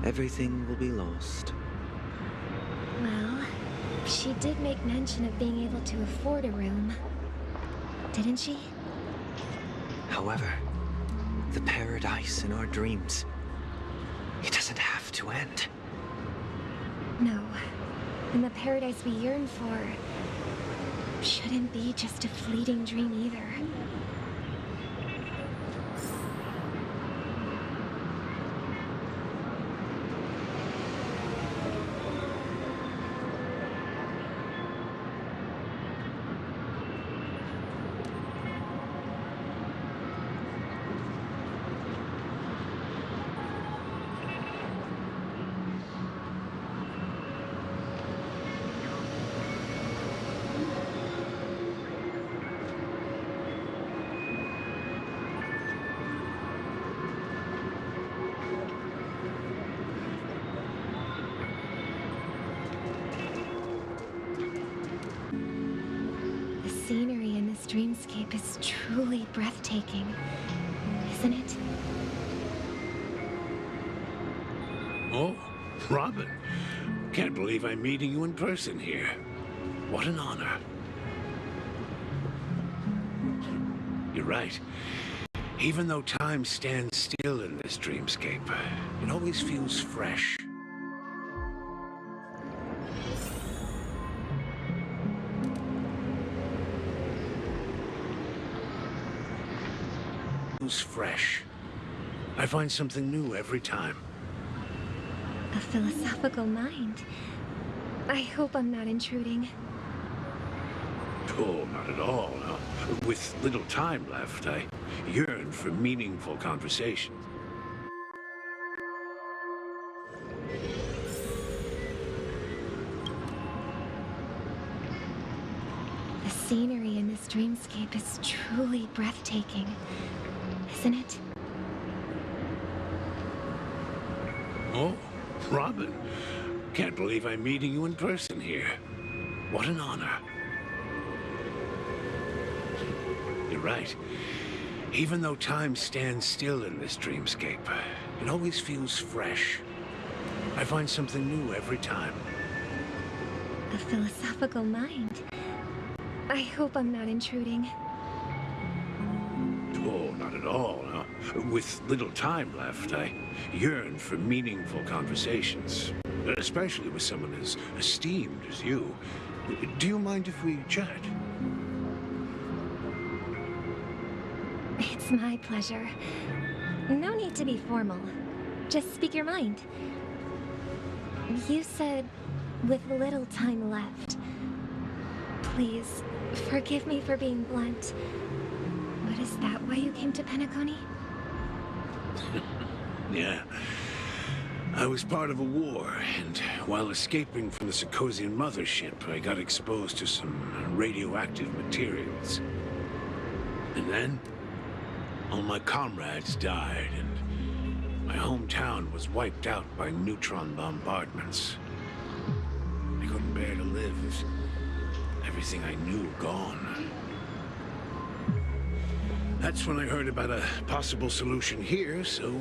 everything will be lost. Well, she did make mention of being able to afford a room. Didn't she? However, the paradise in our dreams, it doesn't have to end. No. And the paradise we yearn for shouldn't be just a fleeting dream either. The scenery in this dreamscape is truly breathtaking, isn't it? Oh, Robin. Can't believe I'm meeting you in person here. What an honor. You're right. Even though time stands still in this dreamscape, it always feels fresh. Feels fresh. I find something new every time. A philosophical mind. I hope I'm not intruding. Oh, not at all. No. With little time left, I yearn for meaningful conversation. The scenery in this dreamscape is truly breathtaking, isn't it? Oh, Robin. Can't believe I'm meeting you in person here. What an honor. You're right. Even though time stands still in this dreamscape, it always feels fresh. I find something new every time. A philosophical mind. I hope I'm not intruding. Oh, not at all. With little time left, I yearn for meaningful conversations, especially with someone as esteemed as you. Do you mind if we chat? It's my pleasure. No need to be formal. Just speak your mind. You said, with little time left. Please, forgive me for being blunt. But is that why you came to Penacony? Yeah. I was part of a war, and while escaping from the Sarkosian mothership, I got exposed to some radioactive materials. And then, all my comrades died, and my hometown was wiped out by neutron bombardments. I couldn't bear to live with everything I knew gone. That's when I heard about a possible solution here, so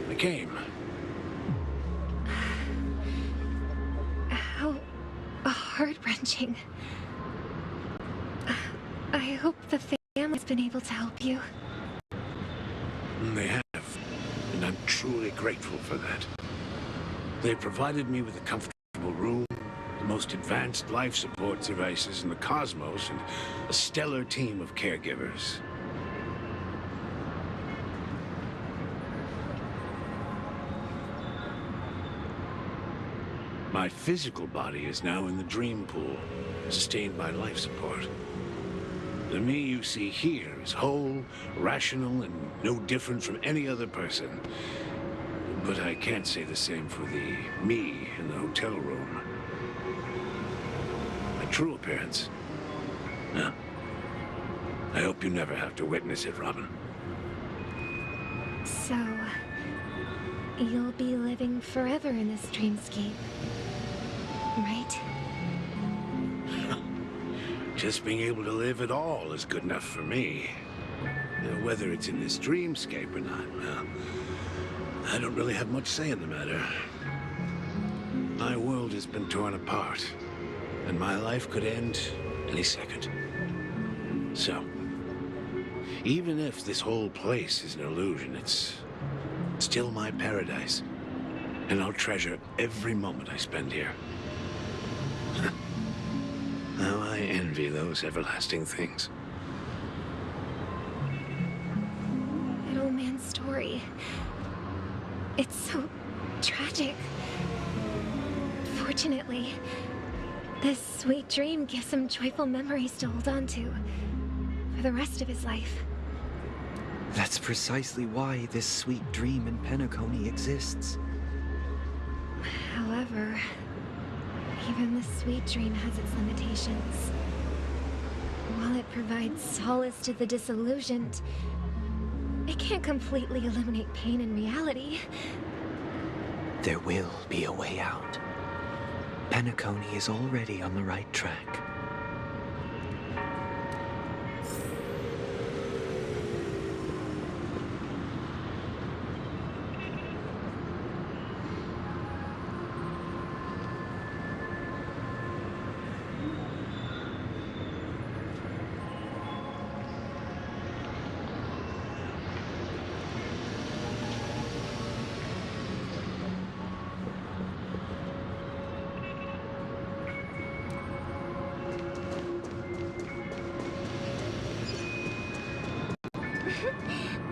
I came. How heart-wrenching. I hope the family's been able to help you. They have, and I'm truly grateful for that. They provided me with a comfortable room, the most advanced life support devices in the cosmos, and a stellar team of caregivers. My physical body is now in the dream pool, sustained by life support. The me you see here is whole, rational, and no different from any other person. But I can't say the same for the me in the hotel room. My true appearance? No. I hope you never have to witness it, Robin. So, you'll be living forever in this dreamscape, right? Just being able to live at all is good enough for me. Whether it's in this dreamscape or not, well, I don't really have much say in the matter. My world has been torn apart, and my life could end any second. So, even if this whole place is an illusion, it's still my paradise, and I'll treasure every moment I spend here. How I envy those everlasting things. That old man's story. It's so tragic. Fortunately, this sweet dream gives him joyful memories to hold on to for the rest of his life. That's precisely why this sweet dream in Penacony exists. However, even the sweet dream has its limitations. While it provides solace to the disillusioned, it can't completely eliminate pain in reality. There will be a way out. Penacony is already on the right track.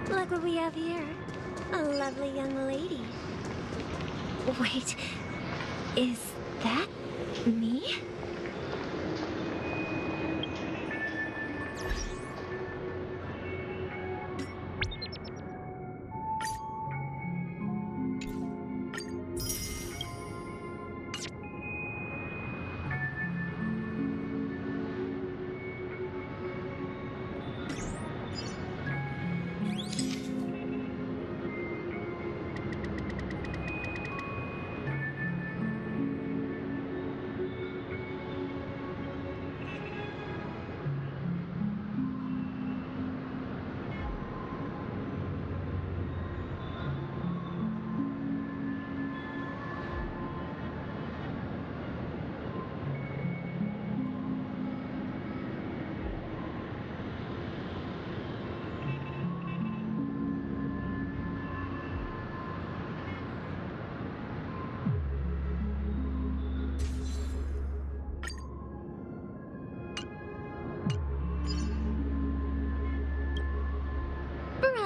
Look what we have here. A lovely young lady. Wait, is that me?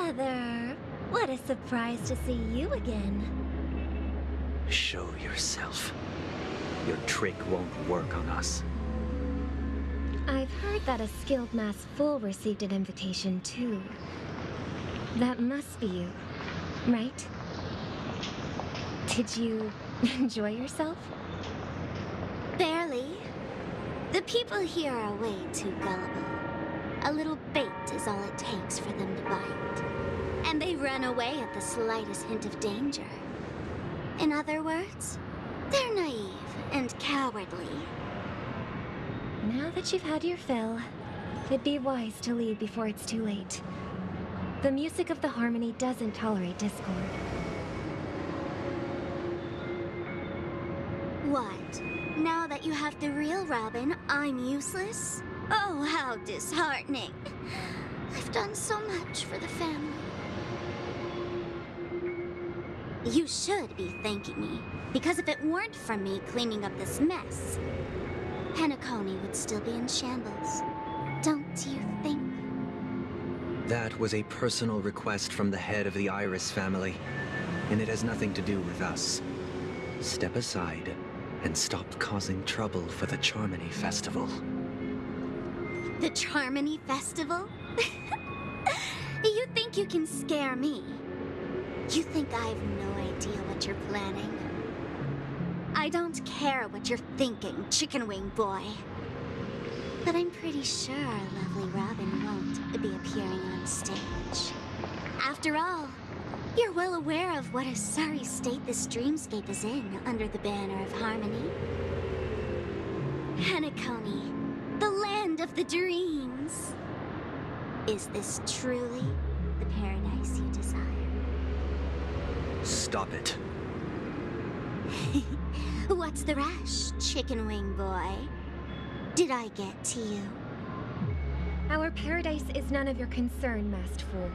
Brother, what a surprise to see you again. Show yourself. Your trick won't work on us. I've heard that a skilled mass fool received an invitation too. That must be you, right? Did you enjoy yourself? Barely. The people here are way too gullible. A little bait is all it takes for them to bite. And they run away at the slightest hint of danger. In other words, they're naive and cowardly. Now that you've had your fill, it'd be wise to leave before it's too late. The music of the harmony doesn't tolerate discord. What? Now that you have the real Robin, I'm useless? Oh, how disheartening. I've done so much for the family. You should be thanking me, because if it weren't for me cleaning up this mess, Penacony would still be in shambles. Don't you think? That was a personal request from the head of the Iris family, and it has nothing to do with us. Step aside and stop causing trouble for the Charmony Festival. The Charmony Festival? You think you can scare me? You think I have no idea what you're planning? I don't care what you're thinking, Chicken Wing Boy. But I'm pretty sure our lovely Robin won't be appearing on stage. After all, you're well aware of what a sorry state this dreamscape is in under the banner of harmony. Penacony, the land of the dreams. Is this truly the paradise you desire? Stop it. What's the rush, Chicken Wing Boy? Did I get to you? Our paradise is none of your concern, masked fool.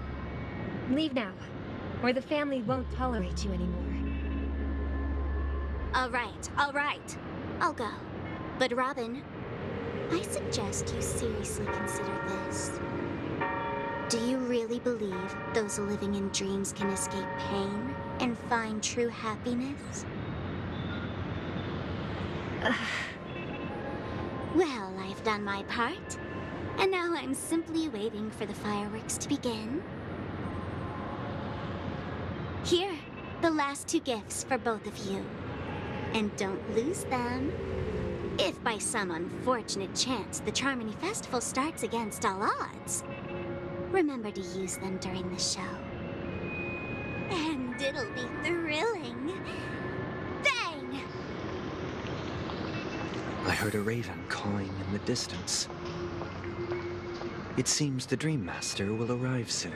Leave now, or the family won't tolerate you anymore. All right. I'll go. But Robin, I suggest you seriously consider this. Do you really believe those living in dreams can escape pain and find true happiness? Well, I've done my part, and now I'm simply waiting for the fireworks to begin. Here, the last 2 gifts for both of you. And don't lose them. If by some unfortunate chance the Charmony Festival starts against all odds, remember to use them during the show. And it'll be thrilling. Bang! I heard a raven cawing in the distance. It seems the Dream Master will arrive soon.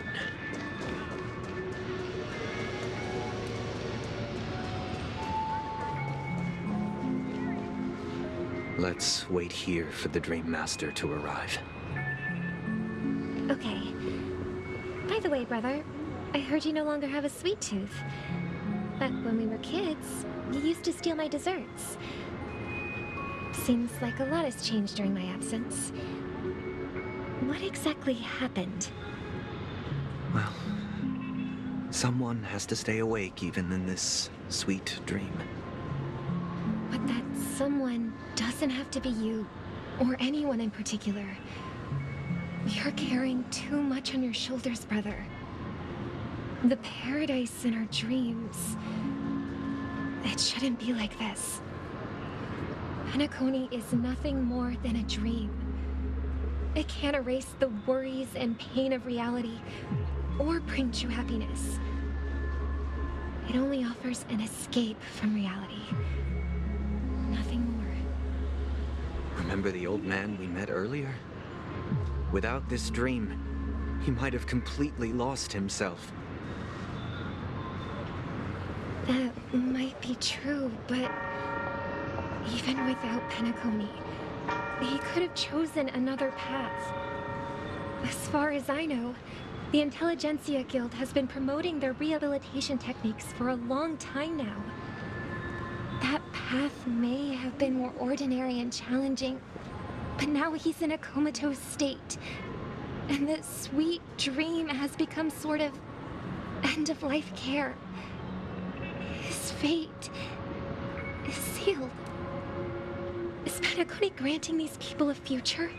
Let's wait here for the Dream Master to arrive. Okay. By the way, brother, I heard you no longer have a sweet tooth. Back when we were kids, you used to steal my desserts. Seems like a lot has changed during my absence. What exactly happened? Well, someone has to stay awake even in this sweet dream. But that someone doesn't have to be you, or anyone in particular. You're carrying too much on your shoulders, brother. The paradise in our dreams. It shouldn't be like this. Penacony is nothing more than a dream. It can't erase the worries and pain of reality, or bring true happiness. It only offers an escape from reality. Nothing more. Remember the old man we met earlier? Without this dream, he might have completely lost himself. That might be true, but even without Penacony, he could have chosen another path. As far as I know, the Intelligentsia Guild has been promoting their rehabilitation techniques for a long time now. That path may have been more ordinary and challenging, but now he's in a comatose state, and the sweet dream has become sort of end-of-life care. His fate is sealed. Is Penacony granting these people a future?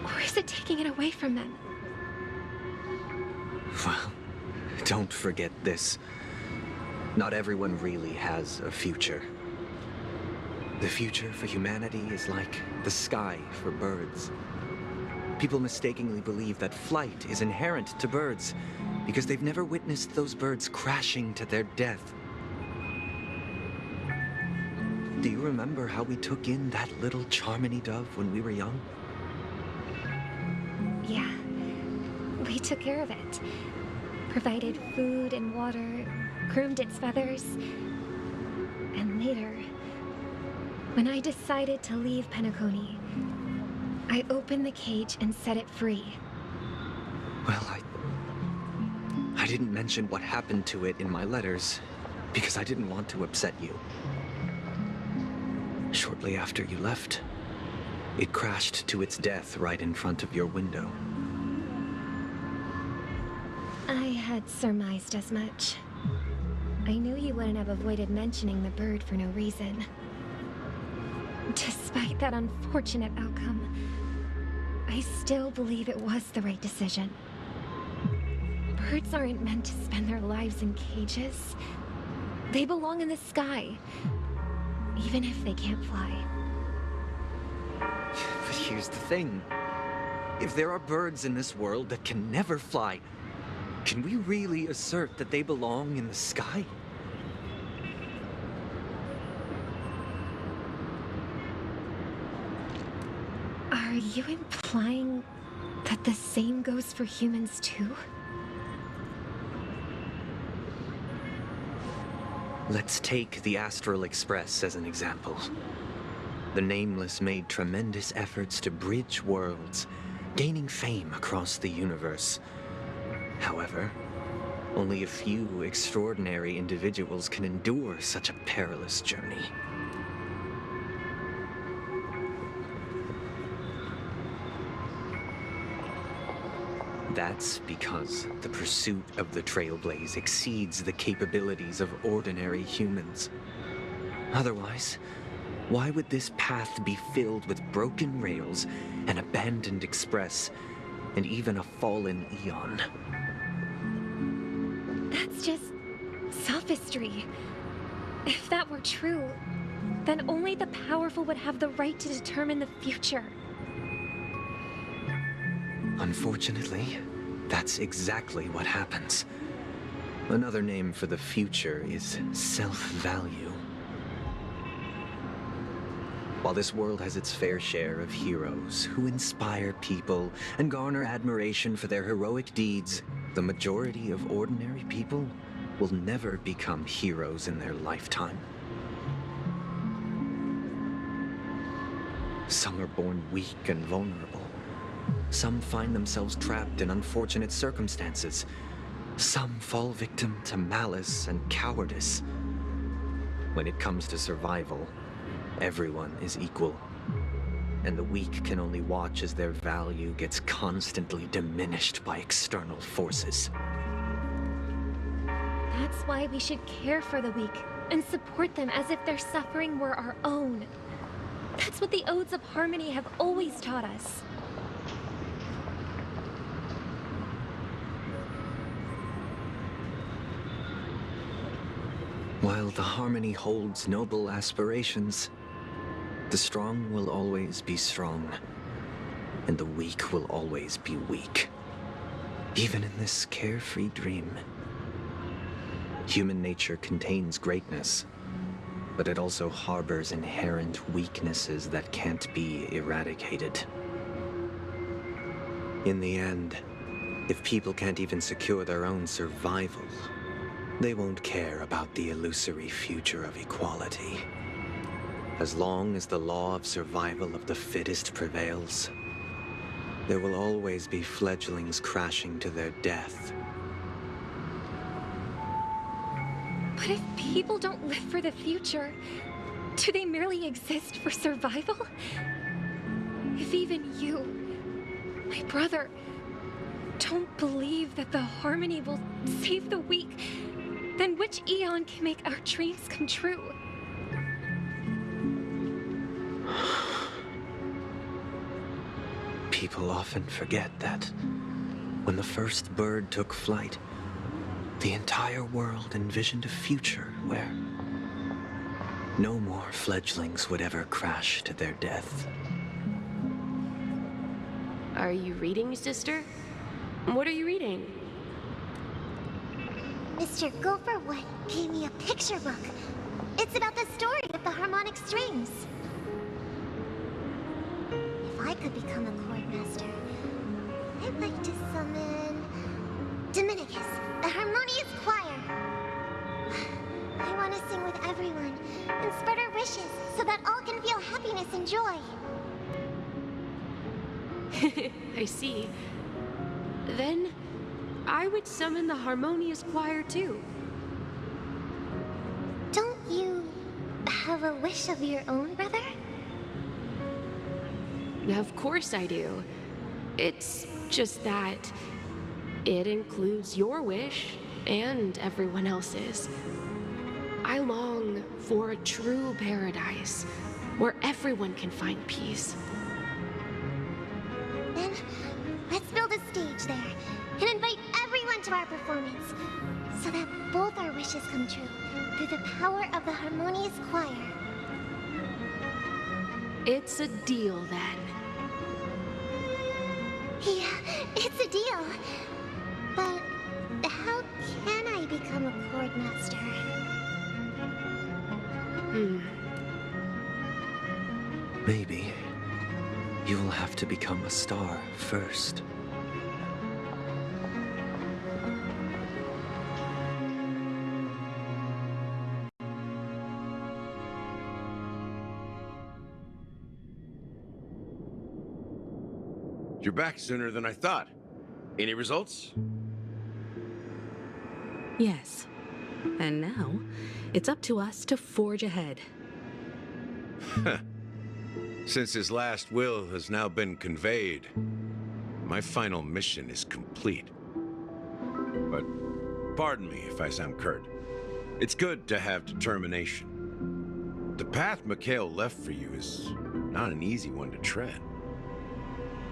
Or is it taking it away from them? Well, don't forget this. Not everyone really has a future. The future for humanity is like the sky for birds. People mistakenly believe that flight is inherent to birds because they've never witnessed those birds crashing to their death. Do you remember how we took in that little Charmony dove when we were young? Yeah. We took care of it. Provided food and water, groomed its feathers. And later, when I decided to leave Penacony, I opened the cage and set it free. Well, I didn't mention what happened to it in my letters because I didn't want to upset you. Shortly after you left, it crashed to its death right in front of your window. I had surmised as much. I knew you wouldn't have avoided mentioning the bird for no reason. Despite that unfortunate outcome, I still believe it was the right decision. Birds aren't meant to spend their lives in cages. They belong in the sky, even if they can't fly. But here's the thing. If there are birds in this world that can never fly, can we really assert that they belong in the sky? Are you implying that the same goes for humans too? Let's take the Astral Express as an example. The Nameless made tremendous efforts to bridge worlds, gaining fame across the universe. However, only a few extraordinary individuals can endure such a perilous journey. That's because the pursuit of the Trailblaze exceeds the capabilities of ordinary humans. Otherwise, why would this path be filled with broken rails, an abandoned express, and even a fallen Eon? That's just sophistry. If that were true, then only the powerful would have the right to determine the future. Unfortunately, that's exactly what happens. Another name for the future is self-value. While this world has its fair share of heroes who inspire people and garner admiration for their heroic deeds, the majority of ordinary people will never become heroes in their lifetime. Some are born weak and vulnerable. Some find themselves trapped in unfortunate circumstances. Some fall victim to malice and cowardice. When it comes to survival, everyone is equal. And the weak can only watch as their value gets constantly diminished by external forces. That's why we should care for the weak and support them as if their suffering were our own. That's what the Odes of Harmony have always taught us. While the Harmony holds noble aspirations, the strong will always be strong, and the weak will always be weak. Even in this carefree dream. Human nature contains greatness, but it also harbors inherent weaknesses that can't be eradicated. In the end, if people can't even secure their own survival, they won't care about the illusory future of equality. As long as the law of survival of the fittest prevails, there will always be fledglings crashing to their death. But if people don't live for the future, do they merely exist for survival? If even you, my brother, don't believe that the harmony will save the weak, then which eon can make our dreams come true? People often forget that when the first bird took flight, the entire world envisioned a future where no more fledglings would ever crash to their death. Are you reading, sister? What are you reading? Mr. Gopherwood gave me a picture book. It's about the story of the harmonic strings. If I could become a chord master, I'd like to summon Dominicus, a harmonious choir. I want to sing with everyone and spread our wishes so that all can feel happiness and joy. I see. Then, I would summon the harmonious choir too. Don't you have a wish of your own, brother? Of course I do. It's just that it includes your wish and everyone else's. I long for a true paradise where everyone can find peace. Then, let's build a stage there and invite everyone to our performance so that both our wishes come true through the power of the harmonious choir. It's a deal then. Yeah, it's a deal. But how can I become a chord master? Maybe you will have to become a star first. You're back sooner than I thought. Any results? Yes. And now, it's up to us to forge ahead. Since his last will has now been conveyed, my final mission is complete. But pardon me if I sound curt. It's good to have determination. The path Mikhail left for you is not an easy one to tread.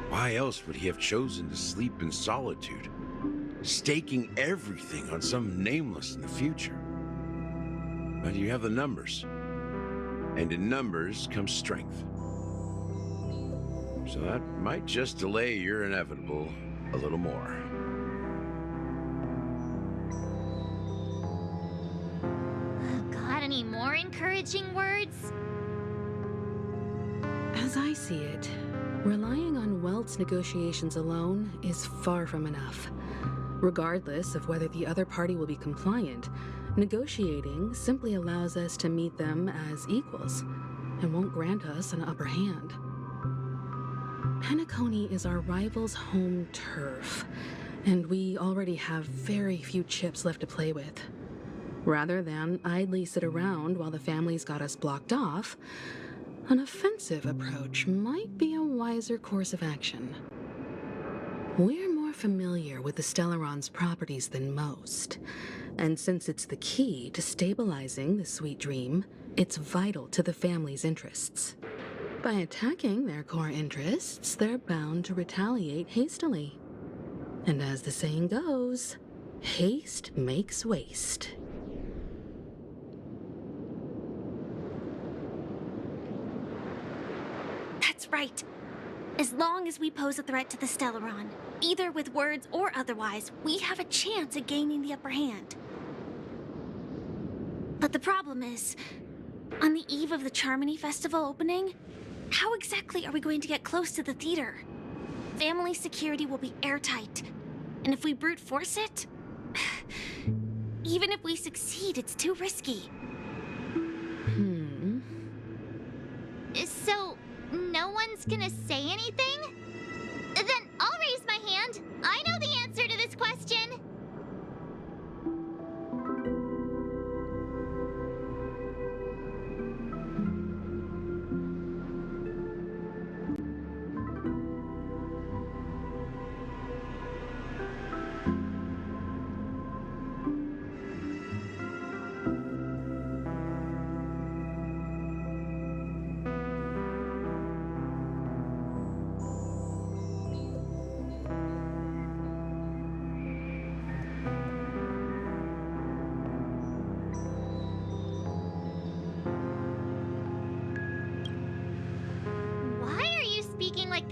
Why else would he have chosen to sleep in solitude, staking everything on some nameless in the future? But you have the numbers, and in numbers comes strength. So that might just delay your inevitable a little more. Got any more encouraging words? As I see it, relying on Welt's negotiations alone is far from enough. Regardless of whether the other party will be compliant, negotiating simply allows us to meet them as equals and won't grant us an upper hand. Penacony is our rival's home turf, and we already have very few chips left to play with. Rather than idly sit around while the family's got us blocked off, an offensive approach might be a wiser course of action. We're more familiar with the Stellaron's properties than most, and since it's the key to stabilizing the sweet dream, it's vital to the family's interests. By attacking their core interests, they're bound to retaliate hastily. And as the saying goes, haste makes waste. That's right. As long as we pose a threat to the Stellaron, either with words or otherwise, we have a chance at gaining the upper hand. But the problem is, on the eve of the Charmony Festival opening, how exactly are we going to get close to the theater? Family security will be airtight, and if we brute force it, even if we succeed, it's too risky. So, no one's gonna say anything? Then I'll raise my hand. I know the answer to this question.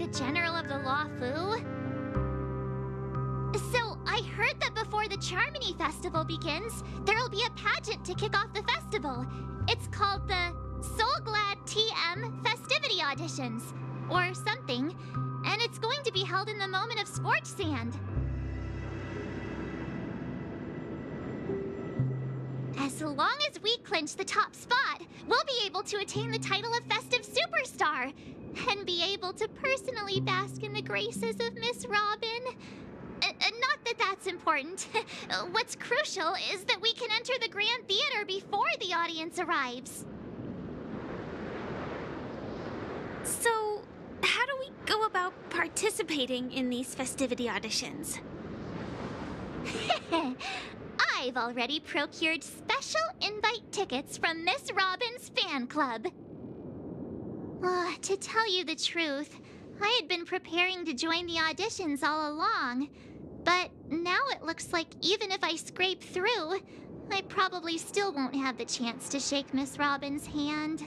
the General of the Law Fu? So, I heard that before the Charmony Festival begins, there'll be a pageant to kick off the festival. It's called the Soul Glad TM Festivity Auditions, or something, and it's going to be held in the moment of scorched sand. As long as we clinch the top spot, we'll be able to attain the title of Festive Superstar, and be able to personally bask in the graces of Miss Robin. Not that that's important. What's crucial is that we can enter the Grand Theater before the audience arrives. So, how do we go about participating in these festivity auditions? I've already procured special invite tickets from Miss Robin's fan club. To tell you the truth, I had been preparing to join the auditions all along, but now it looks like even if I scrape through, I probably still won't have the chance to shake Miss Robin's hand.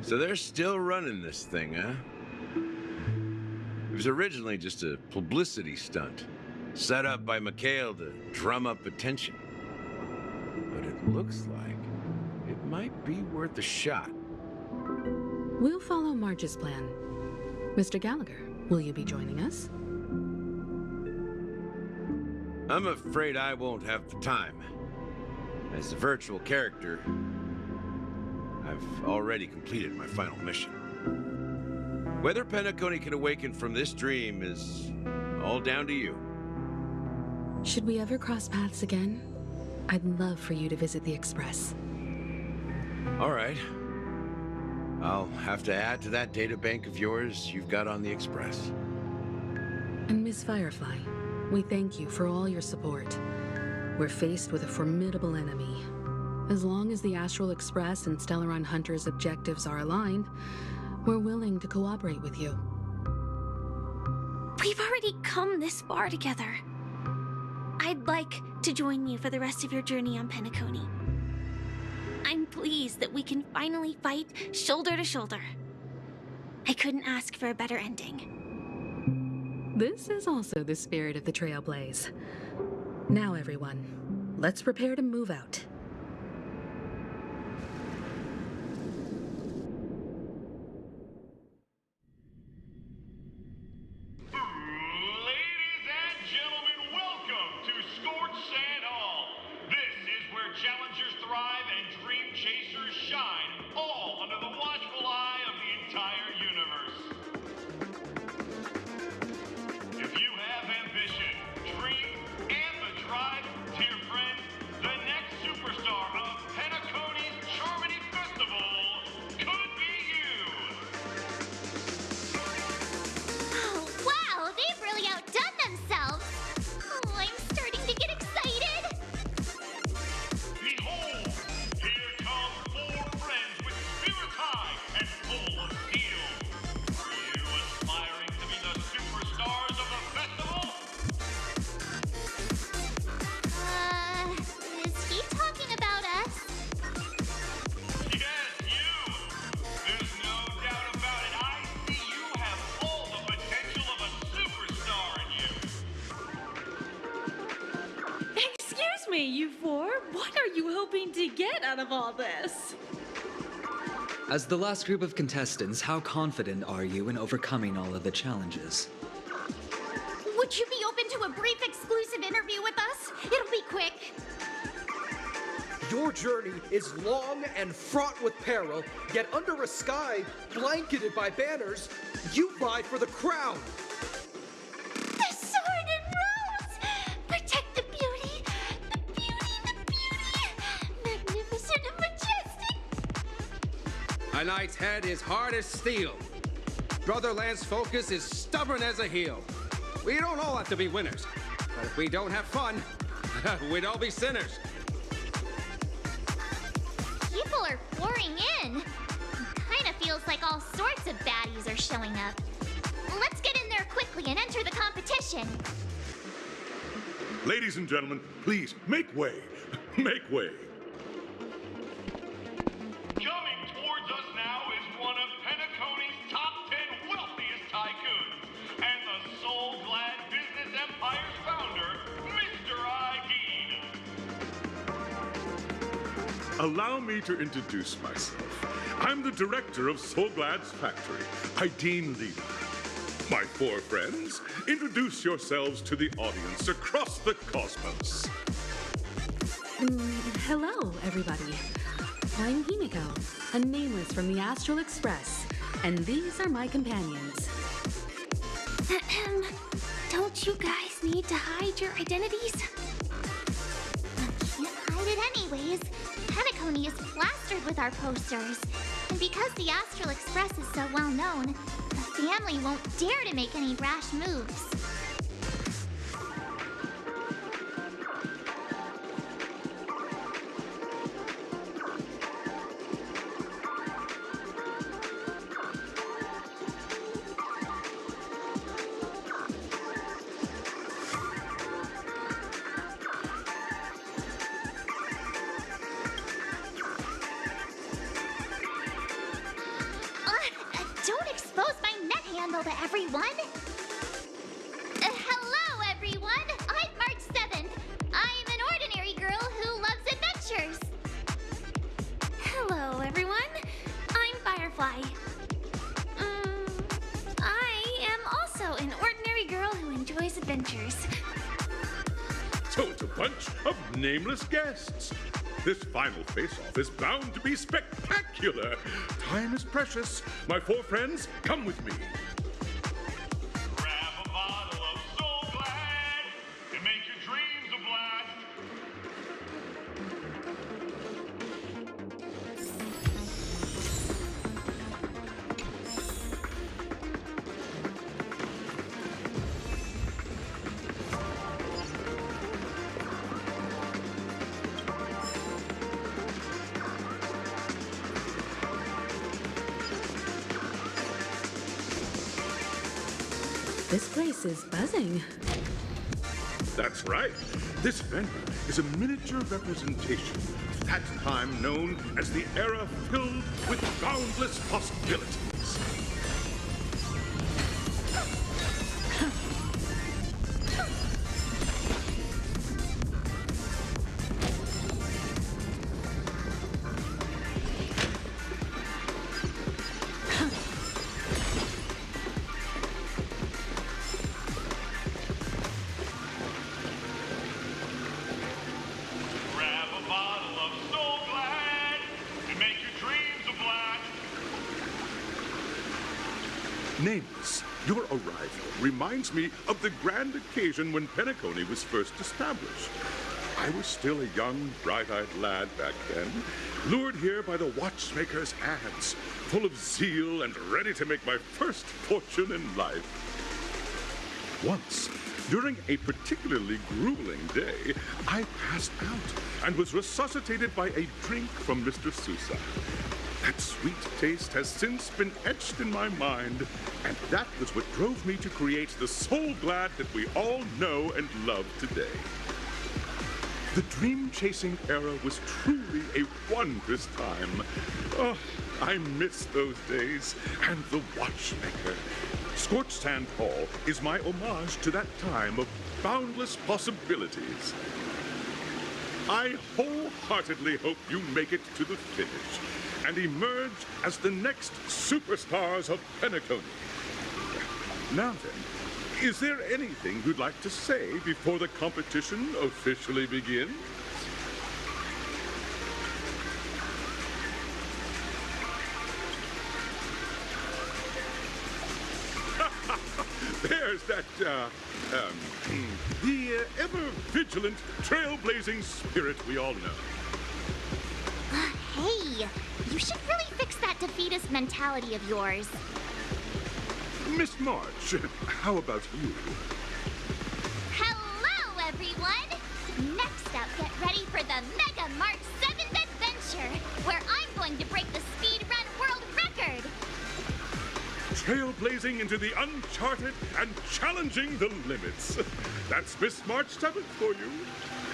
So they're still running this thing, huh? It was originally just a publicity stunt, set up by Mikhail to drum up attention. But it looks like it might be worth a shot. We'll follow Marge's plan. Mr. Gallagher, will you be joining us? I'm afraid I won't have the time. As a virtual character, I've already completed my final mission. Whether Penacony can awaken from this dream is all down to you. Should we ever cross paths again? I'd love for you to visit the Express. All right. I'll have to add to that databank of yours you've got on the Express. And Miss Firefly, we thank you for all your support. We're faced with a formidable enemy. As long as the Astral Express and Stellaron Hunter's objectives are aligned, we're willing to cooperate with you. We've already come this far together. I'd like to join you for the rest of your journey on Penacony. I'm pleased that we can finally fight shoulder to shoulder. I couldn't ask for a better ending. This is also the spirit of the Trailblaze. Now, everyone, let's prepare to move out. Challengers thrive and dream chasers shine, all under the watchful eye of the entire universe. If you have ambition, dream, and the drive, dear friend, the next superstar of Penacony's Charmony Festival could be you! Oh, wow! They've really outdone themselves! Oh, I'm starting to get excited! Behold, here come 4 friends with spirits high and full of steel. Are you aspiring to be the superstars of the festival? Is he talking about us? Yes, you! There's no doubt about it. I see you have all the potential of a superstar in you. Excuse me, you 4. What are you hoping to get out of all this? As the last group of contestants, how confident are you in overcoming all of the challenges? Would you be open to a brief exclusive interview with us? It'll be quick. Your journey is long and fraught with peril, yet under a sky blanketed by banners, you vie for the crown. The sword and rose! Protect the beauty! The beauty, the beauty! Magnificent and majestic! A knight's head is hard as steel. Brother Lance Focus is stubborn as a heel. We don't all have to be winners, but if we don't have fun, we'd all be sinners. People are pouring in. Kind of feels like all sorts of baddies are showing up. Let's get in there quickly and enter the competition. Ladies and gentlemen, please make way. Make way. Coming towards us now is one of Penacony's Empire's founder, Mr. Aideen. Allow me to introduce myself. I'm the director of Soulglad's factory, Aideen Leader. My four friends, introduce yourselves to the audience across the cosmos. Hello, everybody. I'm Himiko, a nameless from the Astral Express, and these are my companions. Don't you guys need to hide your identities? Can't hide it anyways. Penacony is plastered with our posters. And because the Astral Express is so well known, the family won't dare to make any rash moves. Don't expose my net handle to everyone! Hello, everyone! I'm March 7th. I'm an ordinary girl who loves adventures. Hello, everyone. I'm Firefly. I am also an ordinary girl who enjoys adventures. So it's a bunch of nameless guests. This final face-off is bound to be spectacular. Time is precious. My four friends, come with me. Grab a bottle of Soul Glad and make your dreams a blast. This place is buzzing. That's right. This venue is a miniature representation of that time known as the era filled with boundless possibilities. Grab a bottle of Soul Glad and make your dreams a blast. Nameless, your arrival reminds me of the grand occasion when Penacony was first established. I was still a young, bright-eyed lad back then, lured here by the watchmaker's ads, full of zeal and ready to make my first fortune in life. Once, during a particularly grueling day, I passed out and was resuscitated by a drink from Mr. Sousa. That sweet taste has since been etched in my mind, and that was what drove me to create the Soul Glad that we all know and love today. The dream-chasing era was truly a wondrous time. Oh, I miss those days, and the watchmaker. Scorched Sand Hall is my homage to that time of boundless possibilities. I wholeheartedly hope you make it to the finish and emerge as the next superstars of Penacony. Now then, is there anything you'd like to say before the competition officially begins? There's that, the ever-vigilant, trailblazing spirit we all know. Hey, you should really fix that defeatist mentality of yours. Miss March, how about you? Hello, everyone! Next up, get ready for the Mega March 7th adventure, where I'm going to break the speedrun world record! Trailblazing into the uncharted and challenging the limits. That's Miss March 7th for you.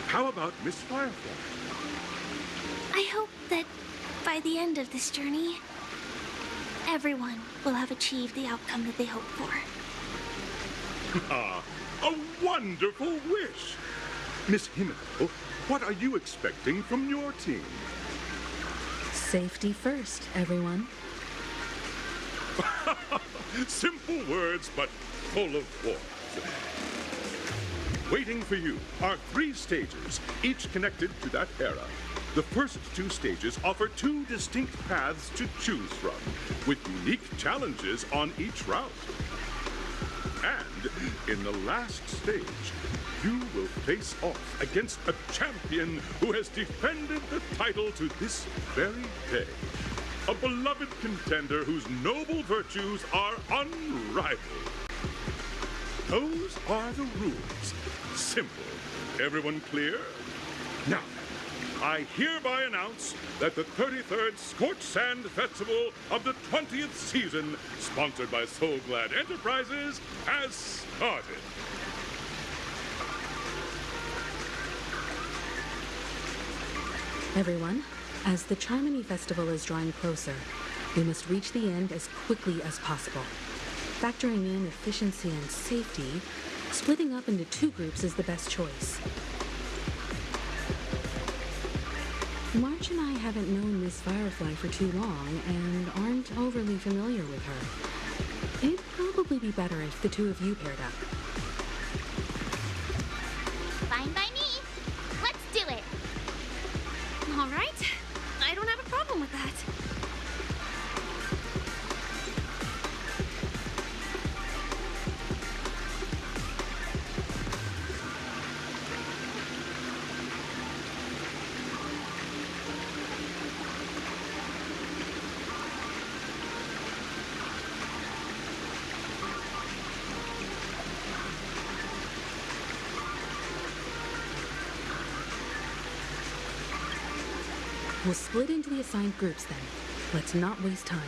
How about Miss Firefly? I hope that by the end of this journey, everyone will have achieved the outcome that they hoped for. Ah, A wonderful wish! Miss Himiko, what are you expecting from your team? Safety first, everyone. Simple words, but full of force. Waiting for you are 3 stages, each connected to that era. The first 2 stages offer 2 distinct paths to choose from, with unique challenges on each route. And in the last stage, you will face off against a champion who has defended the title to this very day. A beloved contender whose noble virtues are unrivaled. Those are the rules. Simple. Everyone clear? Now, I hereby announce that the 33rd Scorched Sand Festival of the 20th season, sponsored by Soul Glad Enterprises, has started. Everyone, as the Charmony Festival is drawing closer, we must reach the end as quickly as possible. Factoring in efficiency and safety, splitting up into 2 groups is the best choice. March and I haven't known Miss Firefly for too long and aren't overly familiar with her. It'd probably be better if the 2 of you paired up. Fine by me. Let's do it. All right. I don't have a problem with that. We'll split into the assigned groups then. Let's not waste time.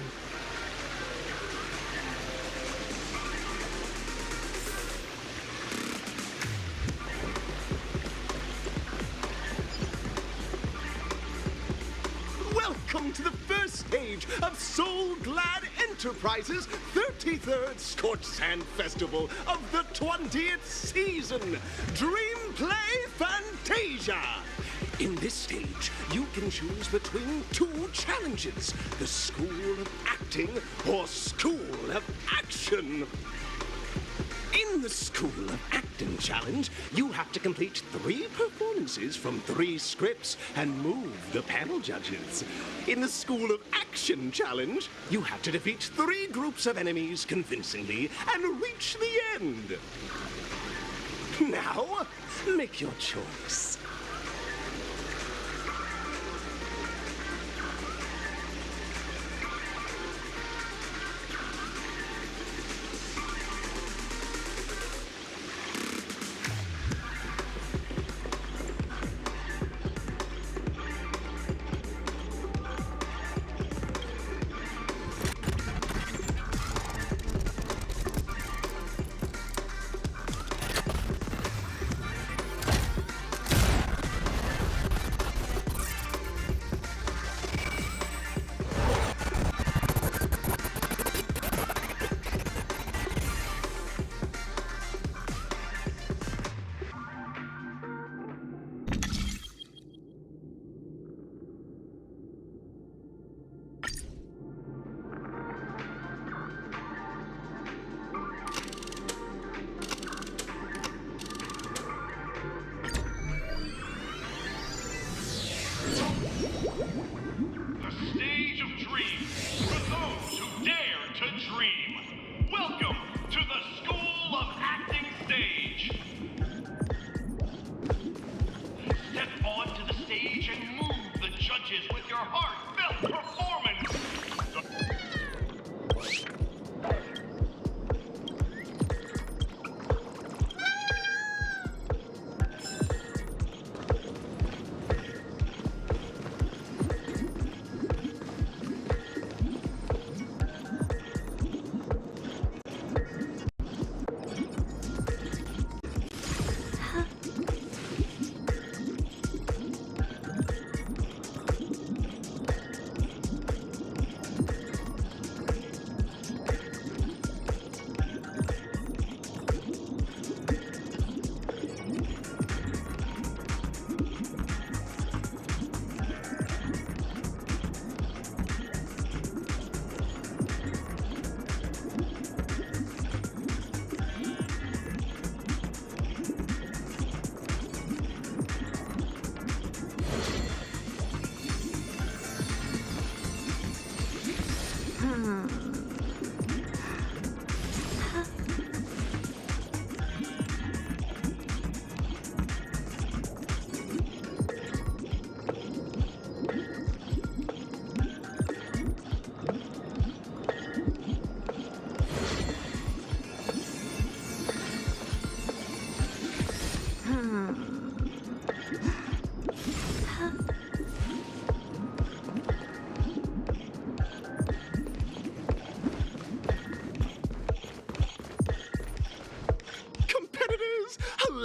Welcome to the first stage of Soul Glad Enterprises' 33rd Scorched Sand Festival of the 20th season, Dream Play Fantasia. In this stage, you can choose between 2 challenges, the School of Acting or School of Action. In the School of Acting challenge, you have to complete 3 performances from 3 scripts and move the panel judges. In the School of Action challenge, you have to defeat 3 groups of enemies convincingly and reach the end. Now, make your choice.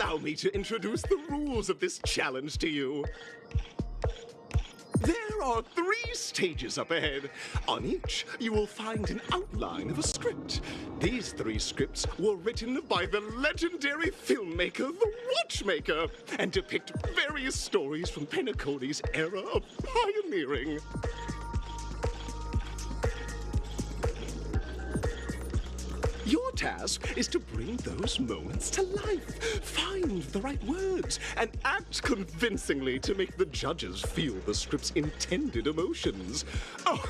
allow me to introduce the rules of this challenge to you. There are 3 stages up ahead. On each, you will find an outline of a script. These 3 scripts were written by the legendary filmmaker, The Watchmaker, and depict various stories from Penacony's era of pioneering. Your task is to bring those moments to life, find the right words, and act convincingly to make the judges feel the script's intended emotions. Oh,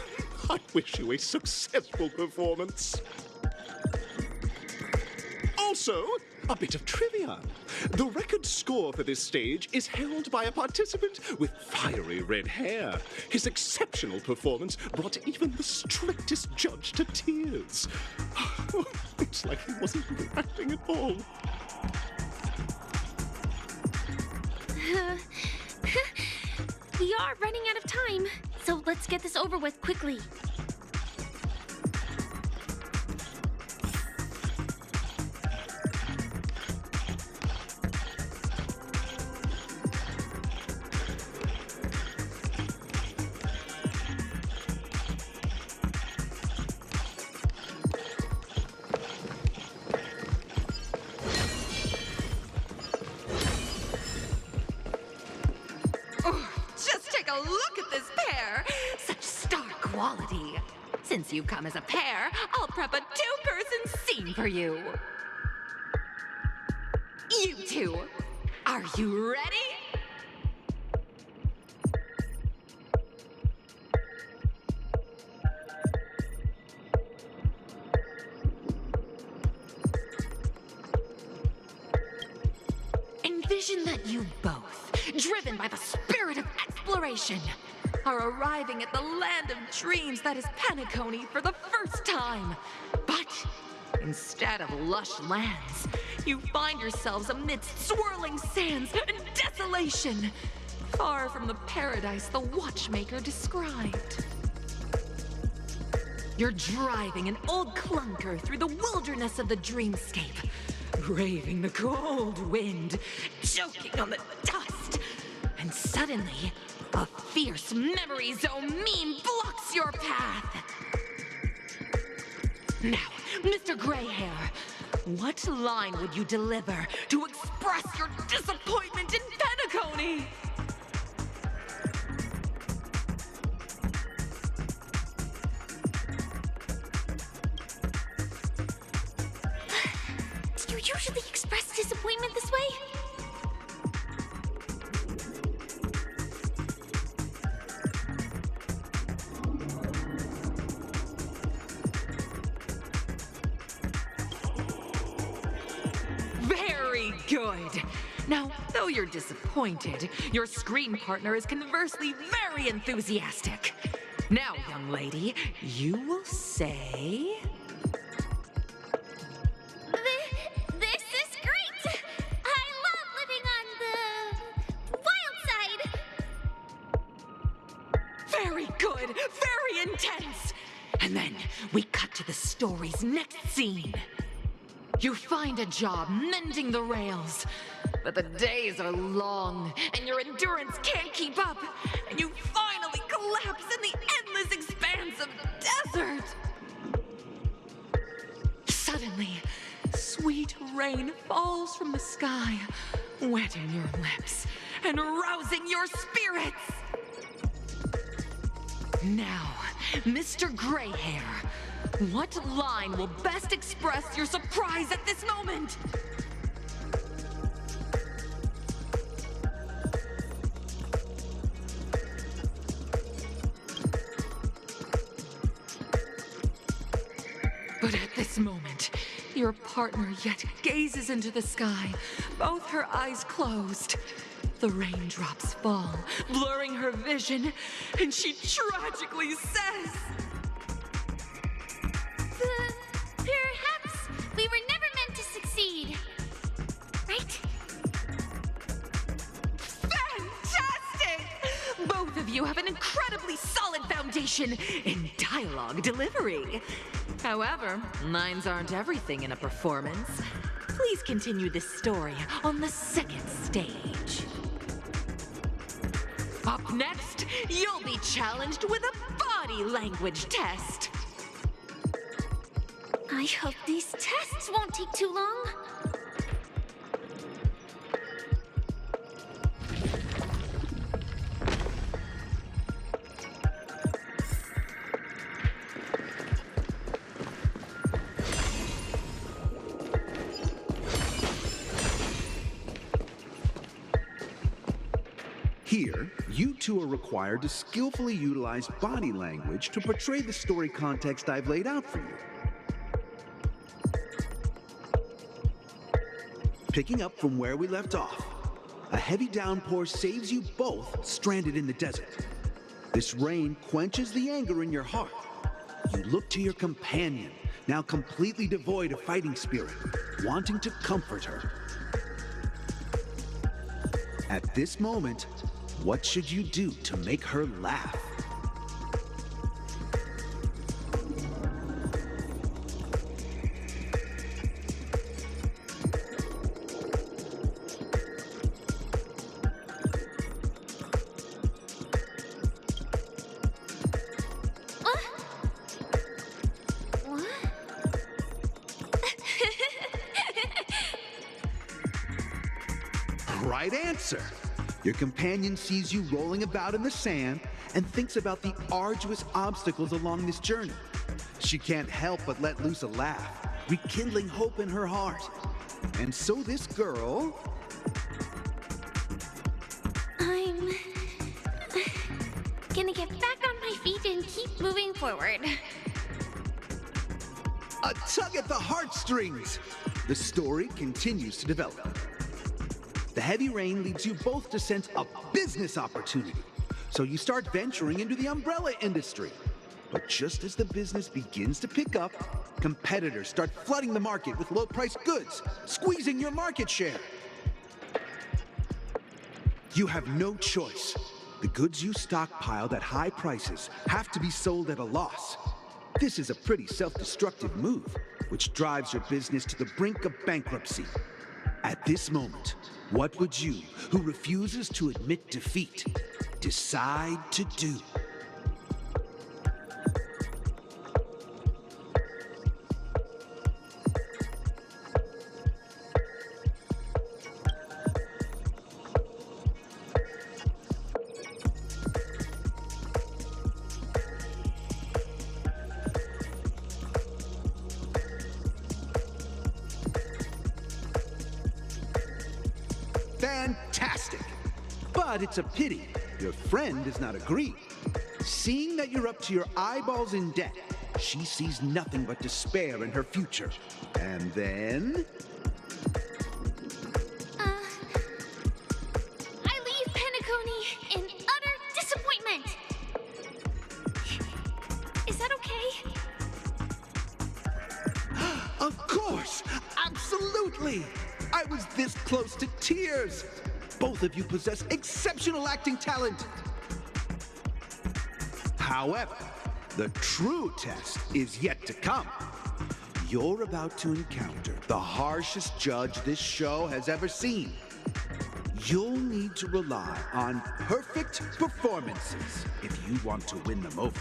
I wish you a successful performance. Also, a bit of trivia. The record score for this stage is held by a participant with fiery red hair. His exceptional performance brought even the strictest judge to tears. It's like he wasn't even acting at all. We are running out of time, so let's get this over with quickly. Since you've come as a pair, I'll prep a 2-person scene for you. You two, are you ready? Envision that you both, driven by the spirit of exploration, are arriving at the land of dreams that is Penacony for the first time. But instead of lush lands, you find yourselves amidst swirling sands and desolation, far from the paradise the Watchmaker described. You're driving an old clunker through the wilderness of the dreamscape, braving the cold wind, choking on the dust, and suddenly, a fierce memory zone meme blocks your path. Now, Mr. Greyhair, what line would you deliver to express your disappointment in Penacony? Do you usually express disappointment this way? Good. Now, though you're disappointed, your screen partner is conversely very enthusiastic. Now, young lady, you will say... This is great! I love living on the wild side! Very good! Very intense! And then we cut to the story's next scene. You find a job mending the rails, but the days are long, and your endurance can't keep up, and you finally collapse in the endless expanse of desert. Suddenly, sweet rain falls from the sky, wetting your lips and rousing your spirits. Now, Mr. Greyhair, what line will best express your surprise at this moment? But at this moment, your partner yet gazes into the sky, both her eyes closed. The raindrops fall, blurring her vision, and she tragically says... Perhaps we were never meant to succeed, right? Fantastic! Both of you have an incredibly solid foundation in dialogue delivery. However, lines aren't everything in a performance. Please continue this story on the second stage. Up next, you'll be challenged with a body language test. I hope these tests won't take too long. Here, you two are required to skillfully utilize body language to portray the story context I've laid out for you. Picking up from where we left off, a heavy downpour saves you both stranded in the desert. This rain quenches the anger in your heart. You look to your companion, now completely devoid of fighting spirit, wanting to comfort her. At this moment, what should you do to make her laugh? Right answer. Your companion sees you rolling about in the sand and thinks about the arduous obstacles along this journey. She can't help but let loose a laugh, rekindling hope in her heart. And so this girl... I'm gonna get back on my feet and keep moving forward. A tug at the heartstrings! The story continues to develop. The heavy rain leads you both to sense a business opportunity, so you start venturing into the umbrella industry. But just as the business begins to pick up, competitors start flooding the market with low-priced goods, squeezing your market share. You have no choice. The goods you stockpiled at high prices have to be sold at a loss. This is a pretty self-destructive move, which drives your business to the brink of bankruptcy. At this moment, what would you, who refuses to admit defeat, decide to do? Fantastic! But it's a pity your friend does not agree. Seeing that you're up to your eyeballs in debt, she sees nothing but despair in her future. And then... I leave Penacony in utter disappointment. Is that okay? Of course! Absolutely! I was this close to tears! Both of you possess exceptional acting talent! However, the true test is yet to come. You're about to encounter the harshest judge this show has ever seen. You'll need to rely on perfect performances if you want to win them over.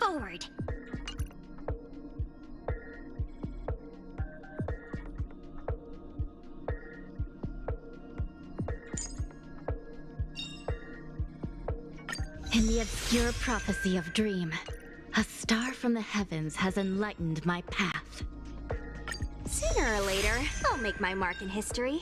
forward. In the obscure prophecy of Dream, a star from the heavens has enlightened my path. Sooner or later, I'll make my mark in history.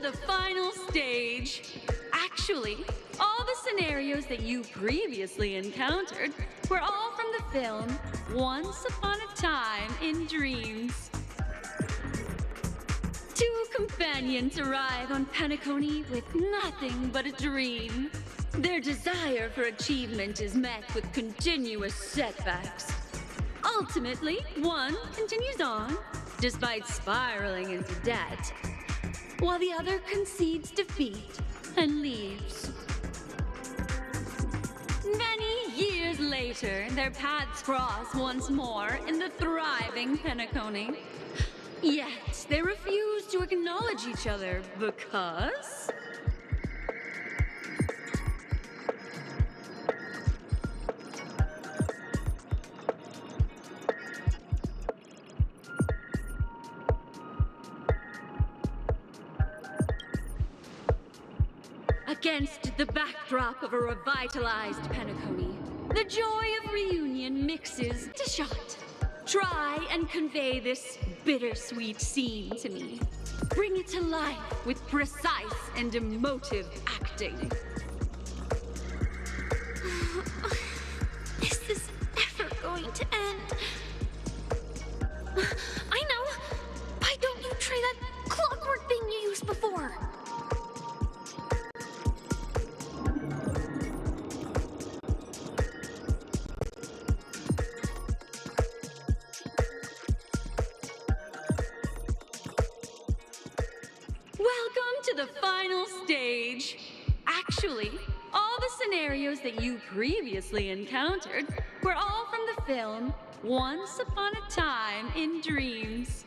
The final stage. Actually, all the scenarios that you previously encountered were all from the film Once Upon a Time in Dreams. Two companions arrive on Penacony with nothing but a dream. Their desire for achievement is met with continuous setbacks. Ultimately, one continues on, despite spiraling into debt, while the other concedes defeat and leaves. Many years later, their paths cross once more in the thriving Penacony. Yet, they refuse to acknowledge each other because... Against the backdrop of a revitalized Penacony, the joy of reunion mixes to shot. Try and convey this bittersweet scene to me. Bring it to life with precise and emotive acting. Is this ever going to end? I know! Why don't you try that clockwork thing you used before? Welcome to the final stage. Actually, all the scenarios that you previously encountered were all from the film Once Upon a Time in Dreams.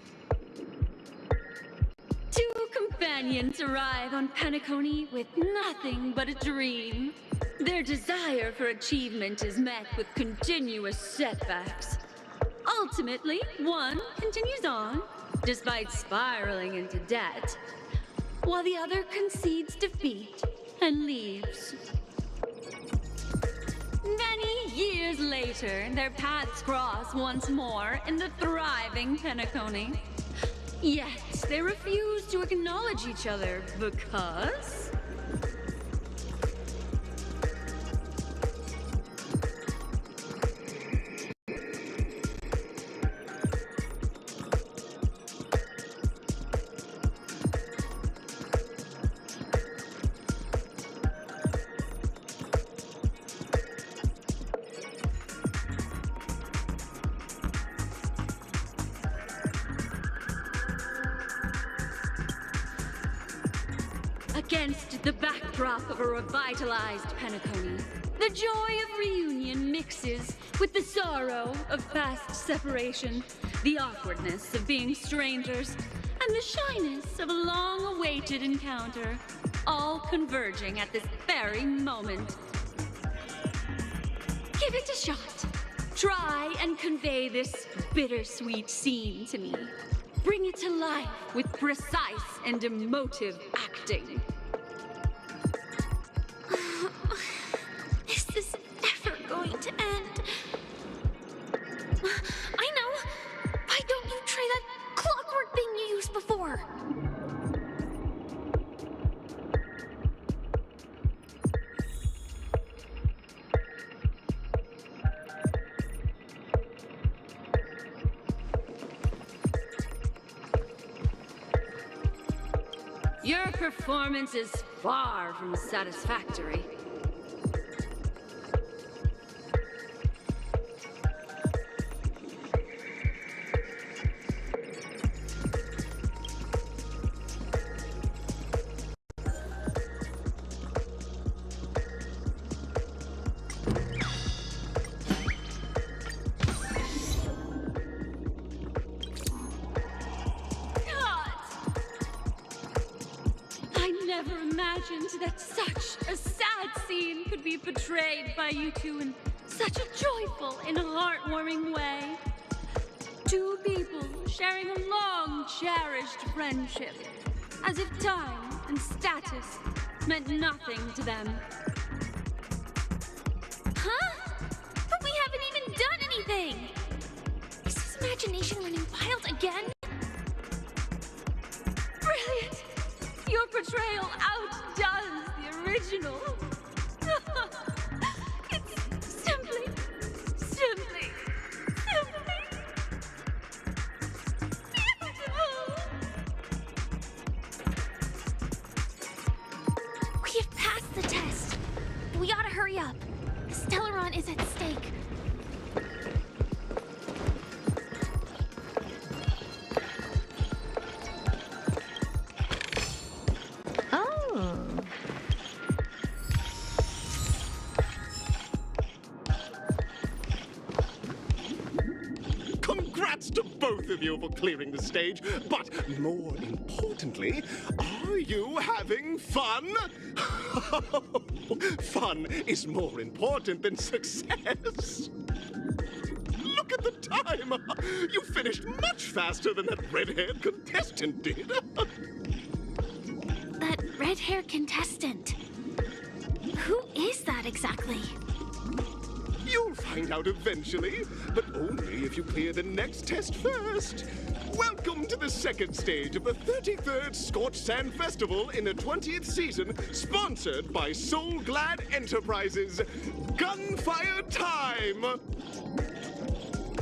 Two companions arrive on Penacony with nothing but a dream. Their desire for achievement is met with continuous setbacks. Ultimately, one continues on, despite spiraling into debt, while the other concedes defeat and leaves. Many years later, their paths cross once more in the thriving Penacony. Yet, they refuse to acknowledge each other because... Against the backdrop of a revitalized Penacony, the joy of reunion mixes with the sorrow of past separation, the awkwardness of being strangers, and the shyness of a long-awaited encounter, all converging at this very moment. Give it a shot. Try and convey this bittersweet scene to me. Bring it to life with precise and emotive acting. Is this ever going to end? I know! Why don't you try that clockwork thing you used before? Your performance is far from satisfactory. Never imagined that such a sad scene could be portrayed by you two in such a joyful and heartwarming way. Two people sharing a long, cherished friendship, as if time and status meant nothing to them. Huh? But we haven't even done anything! Is this imagination running wild again? Brilliant! Your portrayal outdoes the original. It's simply beautiful. We have passed the test. We ought to hurry up. Stellaron is at stake. both of you for clearing the stage, but more importantly, are you having fun? Fun is more important than success. Look at the time! You finished much faster than that red-haired contestant did. That red-haired contestant. Who is that exactly? You'll find out eventually, but only if you clear the next test first. Welcome to the second stage of the 33rd Scorched Sand Festival in the 20th season, sponsored by Soul Glad Enterprises. Gunfire time!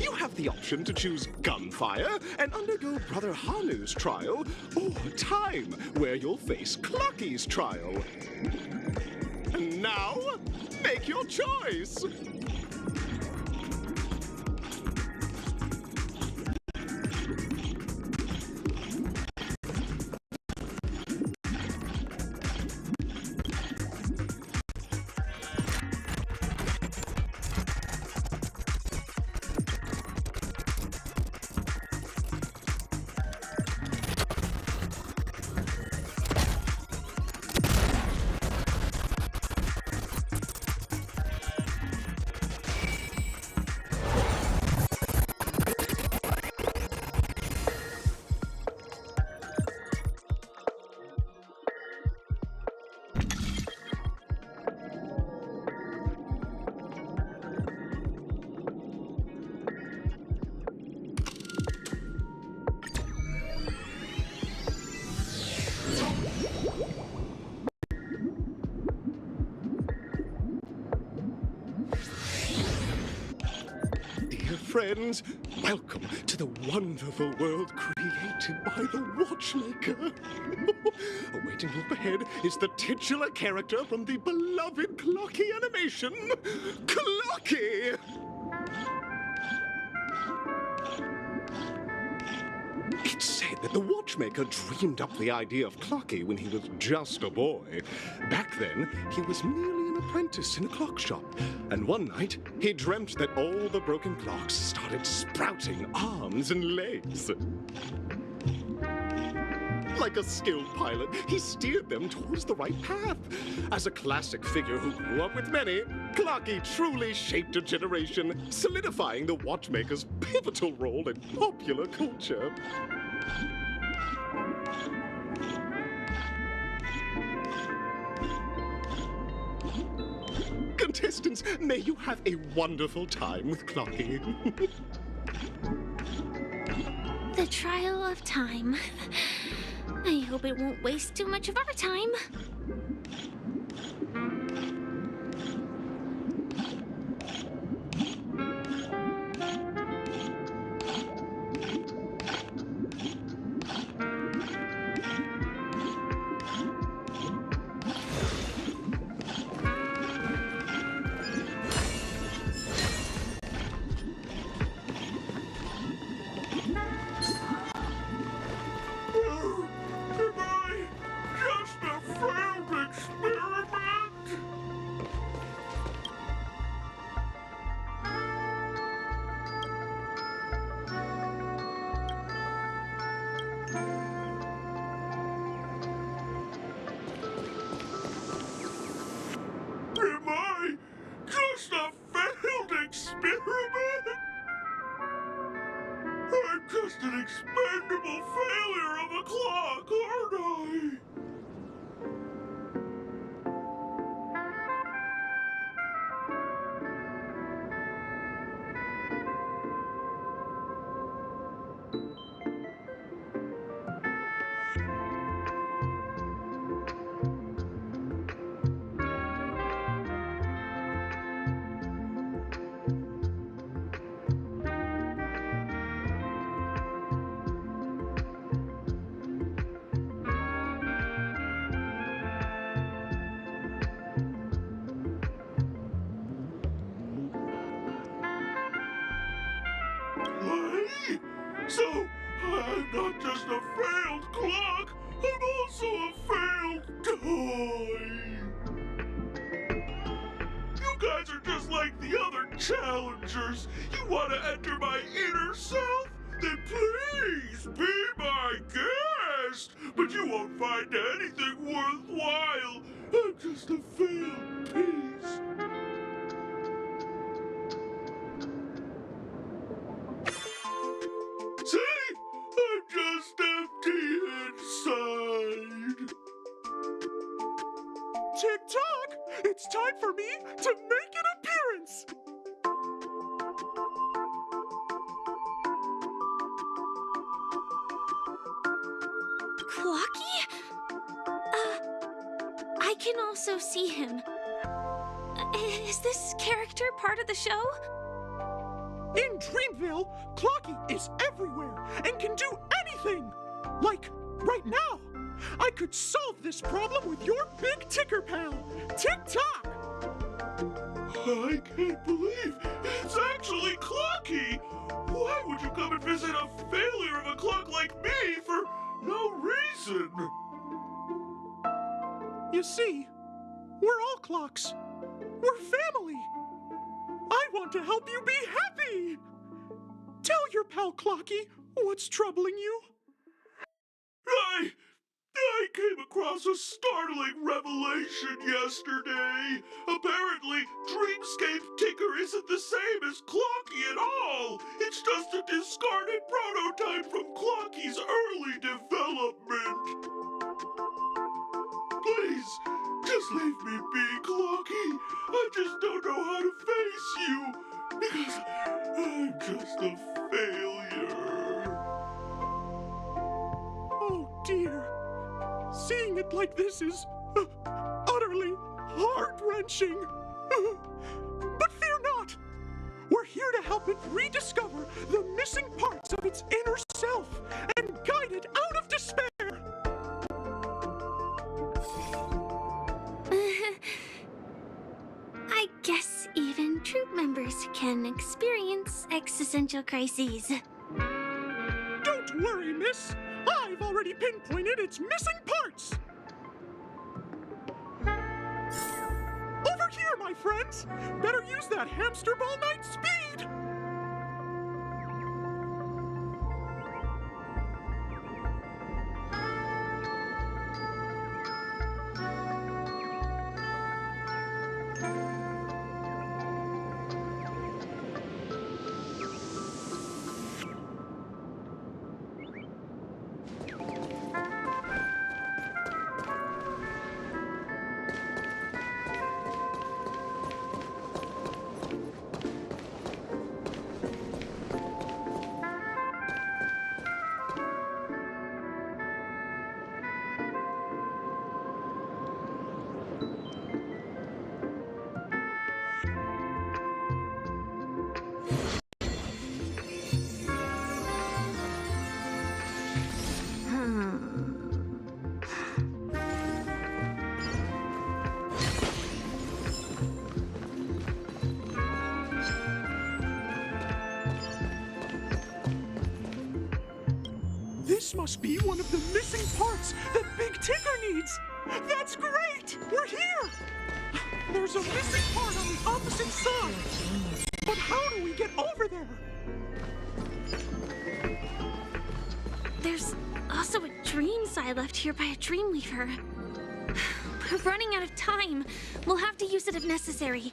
You have the option to choose gunfire and undergo Brother Hanu's trial, or time, where you'll face Clucky's trial. And now, make your choice! Friends, welcome to the wonderful world created by the Watchmaker. Awaiting up ahead is the titular character from the beloved Clocky animation, Clocky! It's said that the Watchmaker dreamed up the idea of Clocky when he was just a boy. Back then, he was merely an apprentice in a clock shop, and one night he dreamt that all the broken clocks started sprouting arms and legs. Like a skilled pilot, he steered them towards the right path. As a classic figure who grew up with many, Clocky truly shaped a generation, solidifying the Watchmaker's pivotal role in popular culture. Contestants, may you have a wonderful time with Clocky. The trial of time. I hope it won't waste too much of our time. Just an expendable failure of a clock, aren't I? So, I'm not just a failed clock, I'm also a failed toy. You guys are just like the other challengers. You want to enter my inner self? Then please be my guest. But you won't find anything worthwhile. I'm just a failed piece. See? I'm just empty inside. Tick-tock! It's time for me to make an appearance! Clocky? I can also see him. Is this character part of the show? In Dreamville, Clocky is everywhere and can do anything! Like, right now, I could solve this problem with your big ticker pal, Tick-tock! I can't believe it's actually Clocky! Why would you come and visit a failure of a clock like me for no reason? You see, we're all clocks. We're family. I want to help you be happy! Tell your pal Clocky what's troubling you. I came across a startling revelation yesterday. Apparently, Dreamscape Ticker isn't the same as Clocky at all. It's just a discarded prototype from Clocky's early development. Please, just leave me be, Clocky. I just don't know how to face you, because I'm just a failure. Oh dear. Seeing it like this is utterly heart-wrenching. But fear not. We're here to help it rediscover the missing parts of its inner self and guide it out of despair. I guess even troop members can experience existential crises. Don't worry, miss. I've already pinpointed its missing parts. Over here, my friends. Better use that hamster ball knight speed. This must be one of the missing parts that Big Ticker needs. That's great! We're here! There's a missing part on the opposite side. But how do we get over there? There's also a dream side left here by a Dreamweaver. We're running out of time. We'll have to use it if necessary.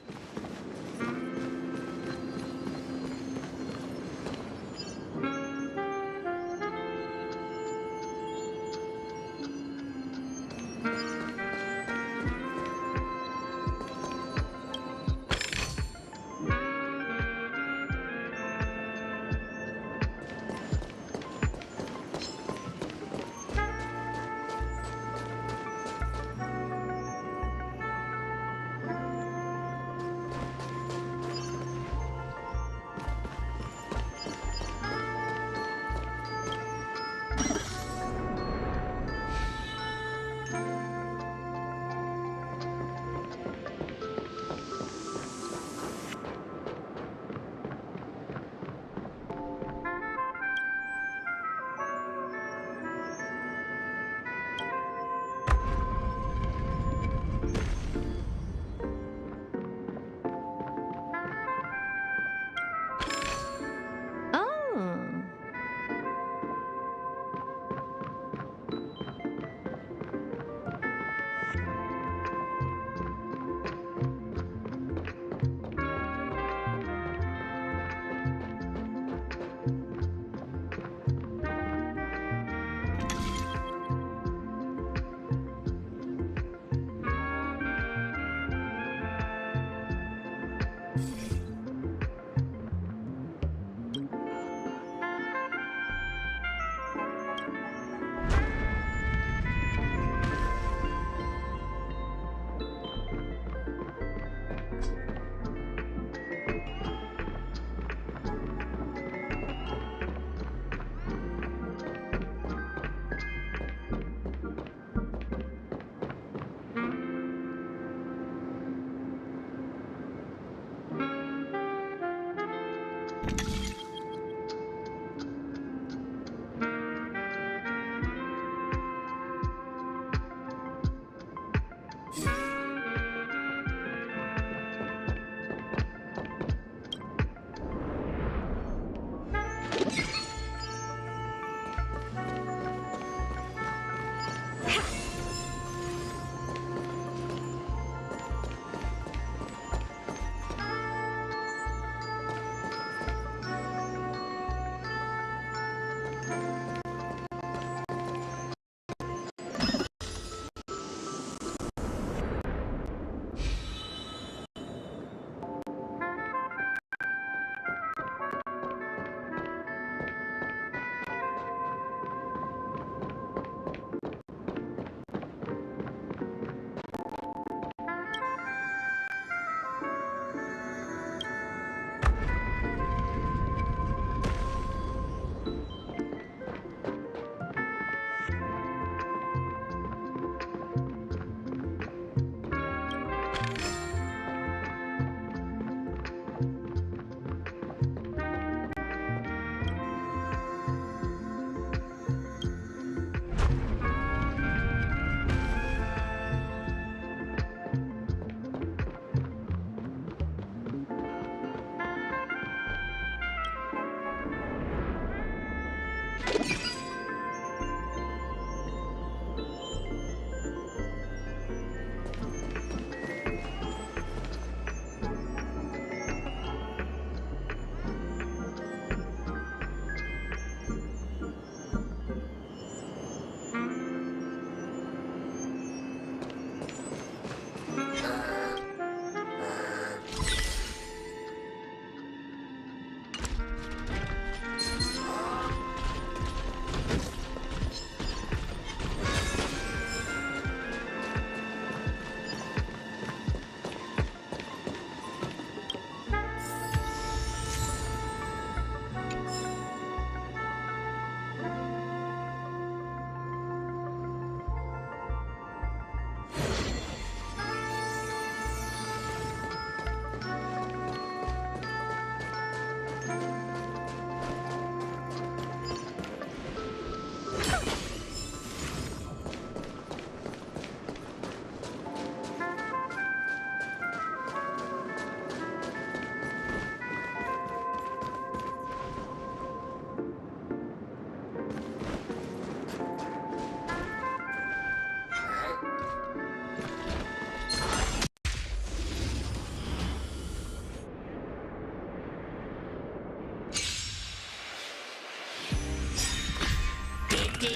You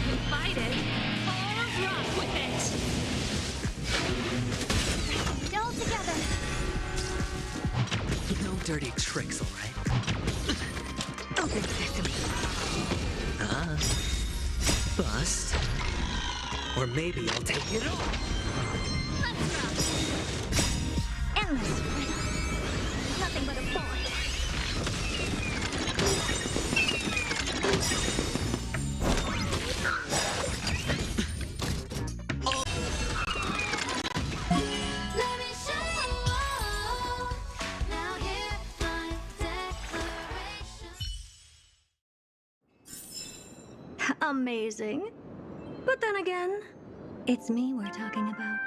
can fight it, or rock with it. All together. No dirty tricks, all right? Open sesame. Bust. Or maybe I'll take it all. Let's rock. Endless rhythm. Nothing but a boy. Amazing. But then again, it's me we're talking about.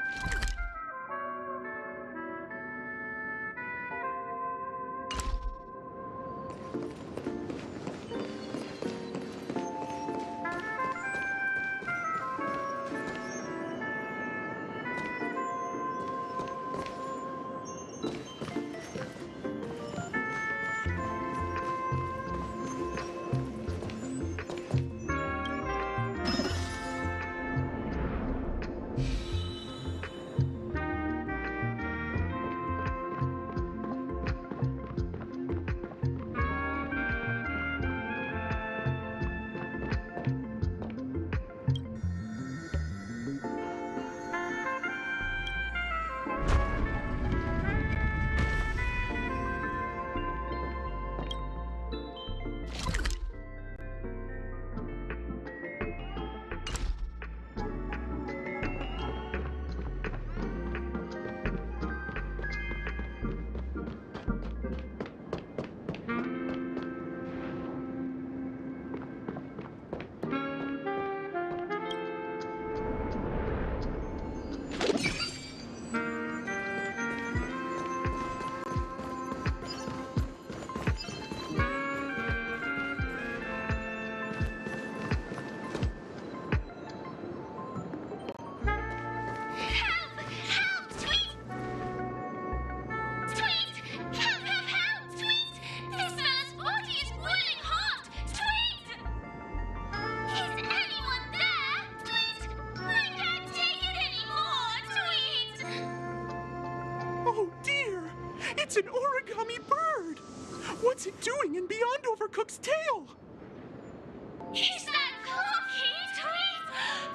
What's it doing in beyond Overcook's tail? Is that cookie, Tweet?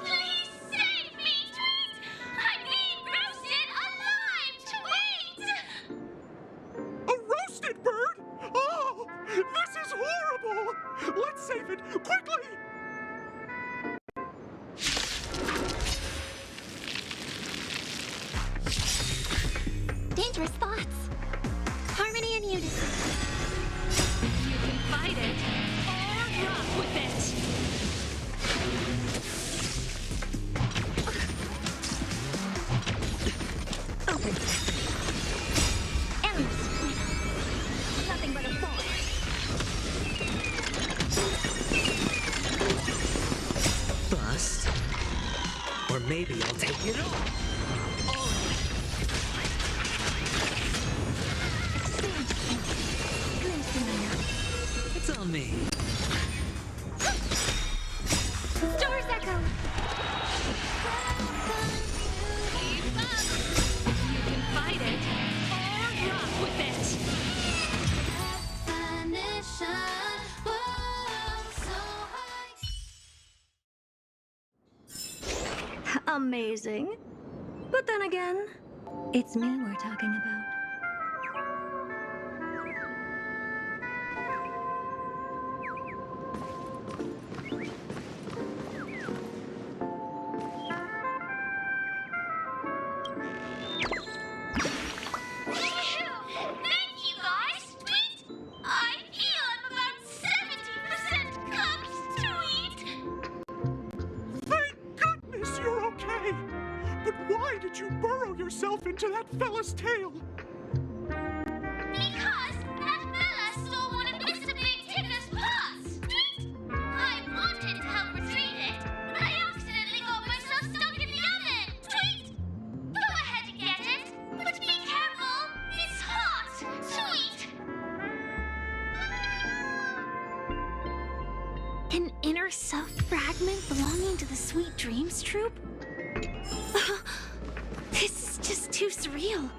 Please save me, Tweet! I'm being roasted alive, Tweet! A roasted bird? Oh, this is horrible! Let's save it, quickly! Dangerous thoughts. Harmony and unison. You can fight it or rock with it. Open. Arrows. Nothing but a force. Bust. Or maybe I'll take it all. It's on me. Star's Echo. Keep up. You can fight it or rock with it. Amazing. But then again, it's me we're talking about. Thank you, guys, Tweet! I feel I'm about 70% cooked, Tweet! Thank goodness you're okay! But why did you burrow yourself into that fella's tail? Because that fella stole one of Mr. Big Ticker's pots, Tweet! I wanted to help retrieve it, but I accidentally got myself stuck in the oven, Tweet! Go ahead and get it, but be careful, it's hot, Tweet! An inner self fragment belonging to the Sweet Dreams troupe? This is just too surreal.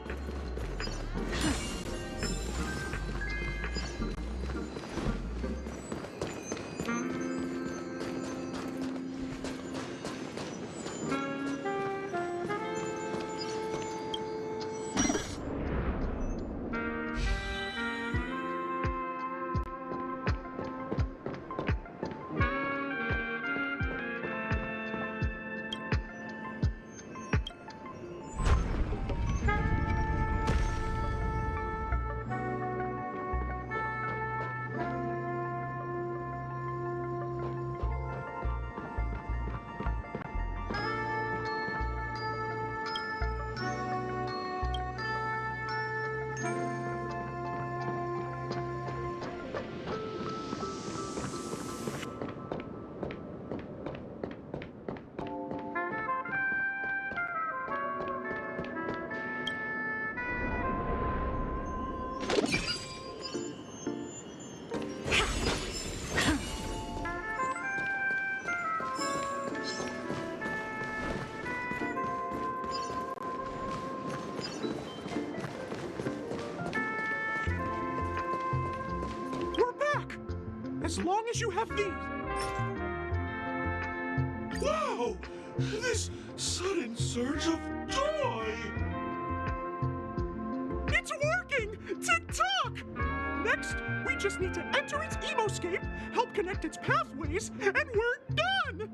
As long as you have these. Wow! This sudden surge of joy! It's working! Tick-tock! Next, we just need to enter its emoscape, help connect its pathways, and we're done!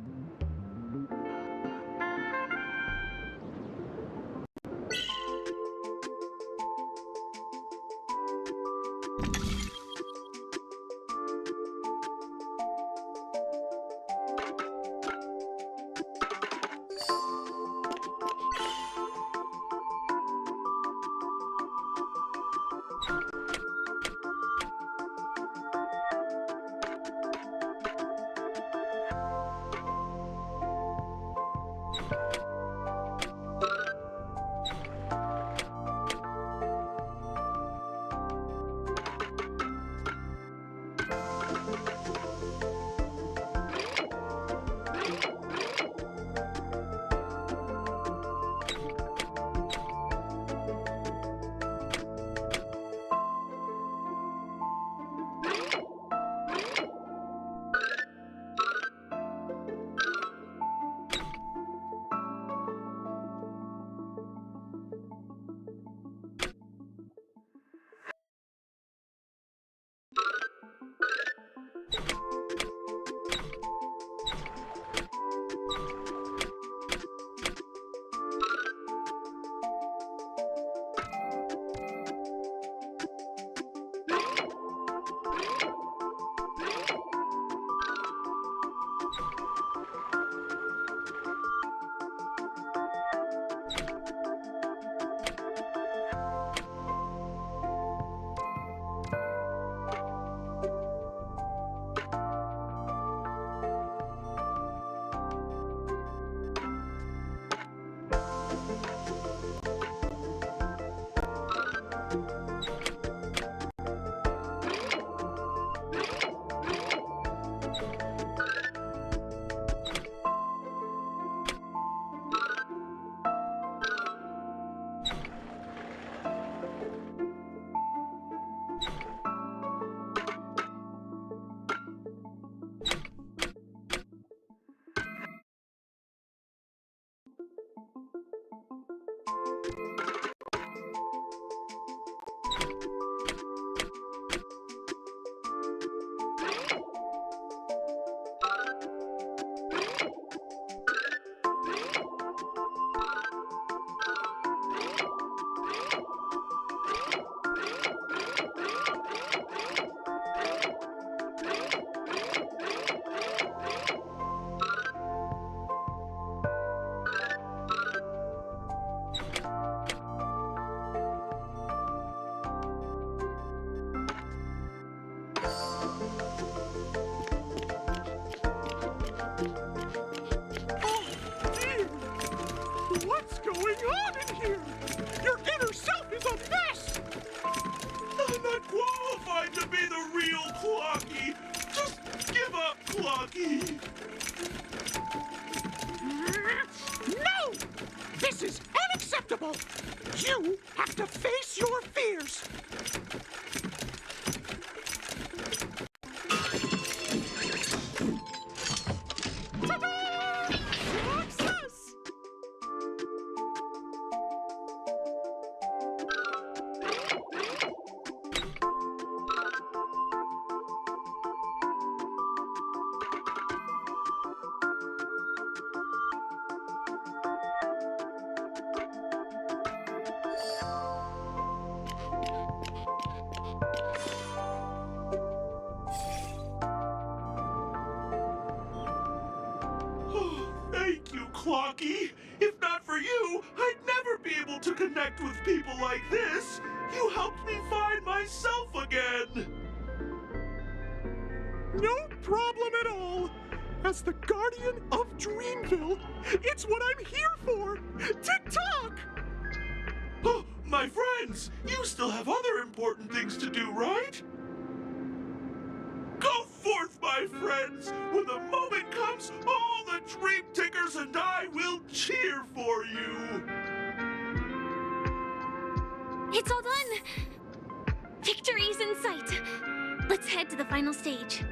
trying to be the real Clocky. Just give up, Clocky. No! This is unacceptable! You have to face your fears! Ta-da! Success! Thank you, Clocky. If not for you, I'd never be able to connect with people like this. You helped me find myself again. No problem at all. As the guardian of Dreamville, it's what I'm here for. Tick-tock! Oh, my friends, you still have other important things to do, right? Go forth, my friends. When the moment comes, all the Dream Tickers and I will cheer for you. It's all done! Victory's in sight. Let's head to the final stage.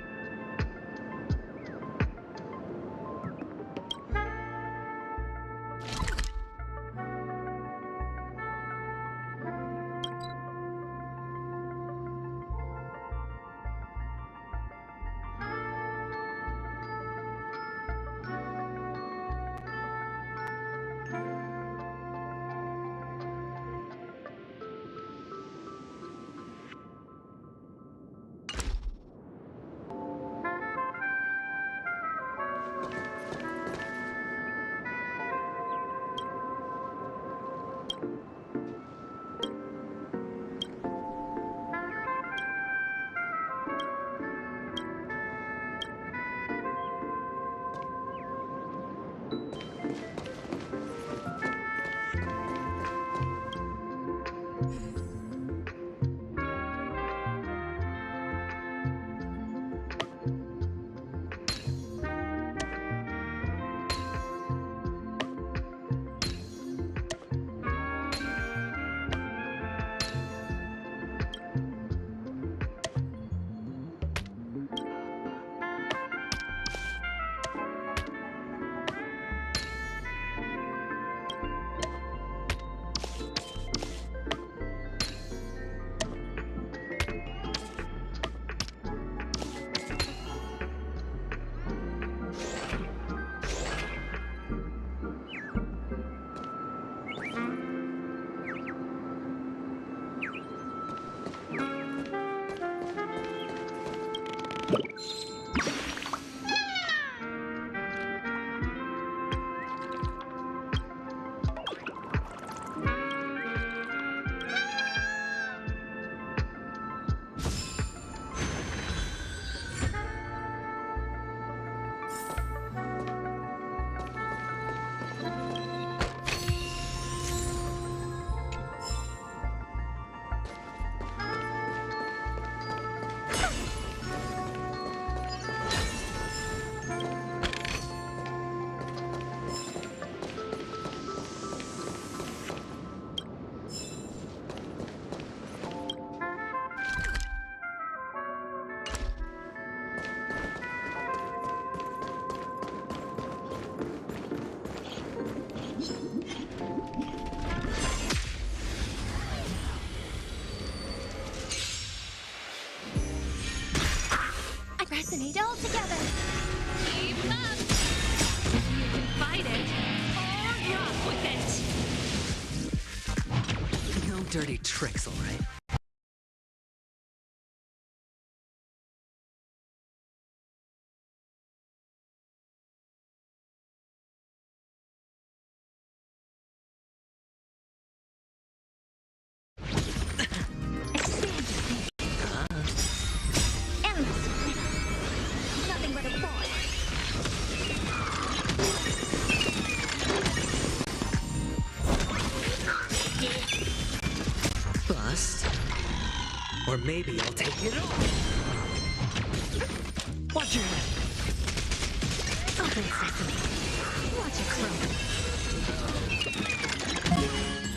Resonate all together. Keep up. You can fight it or rock with it. No dirty tricks, all right? Bust. maybe I'll take it off. Watch your head. Open sesame. Watch it close.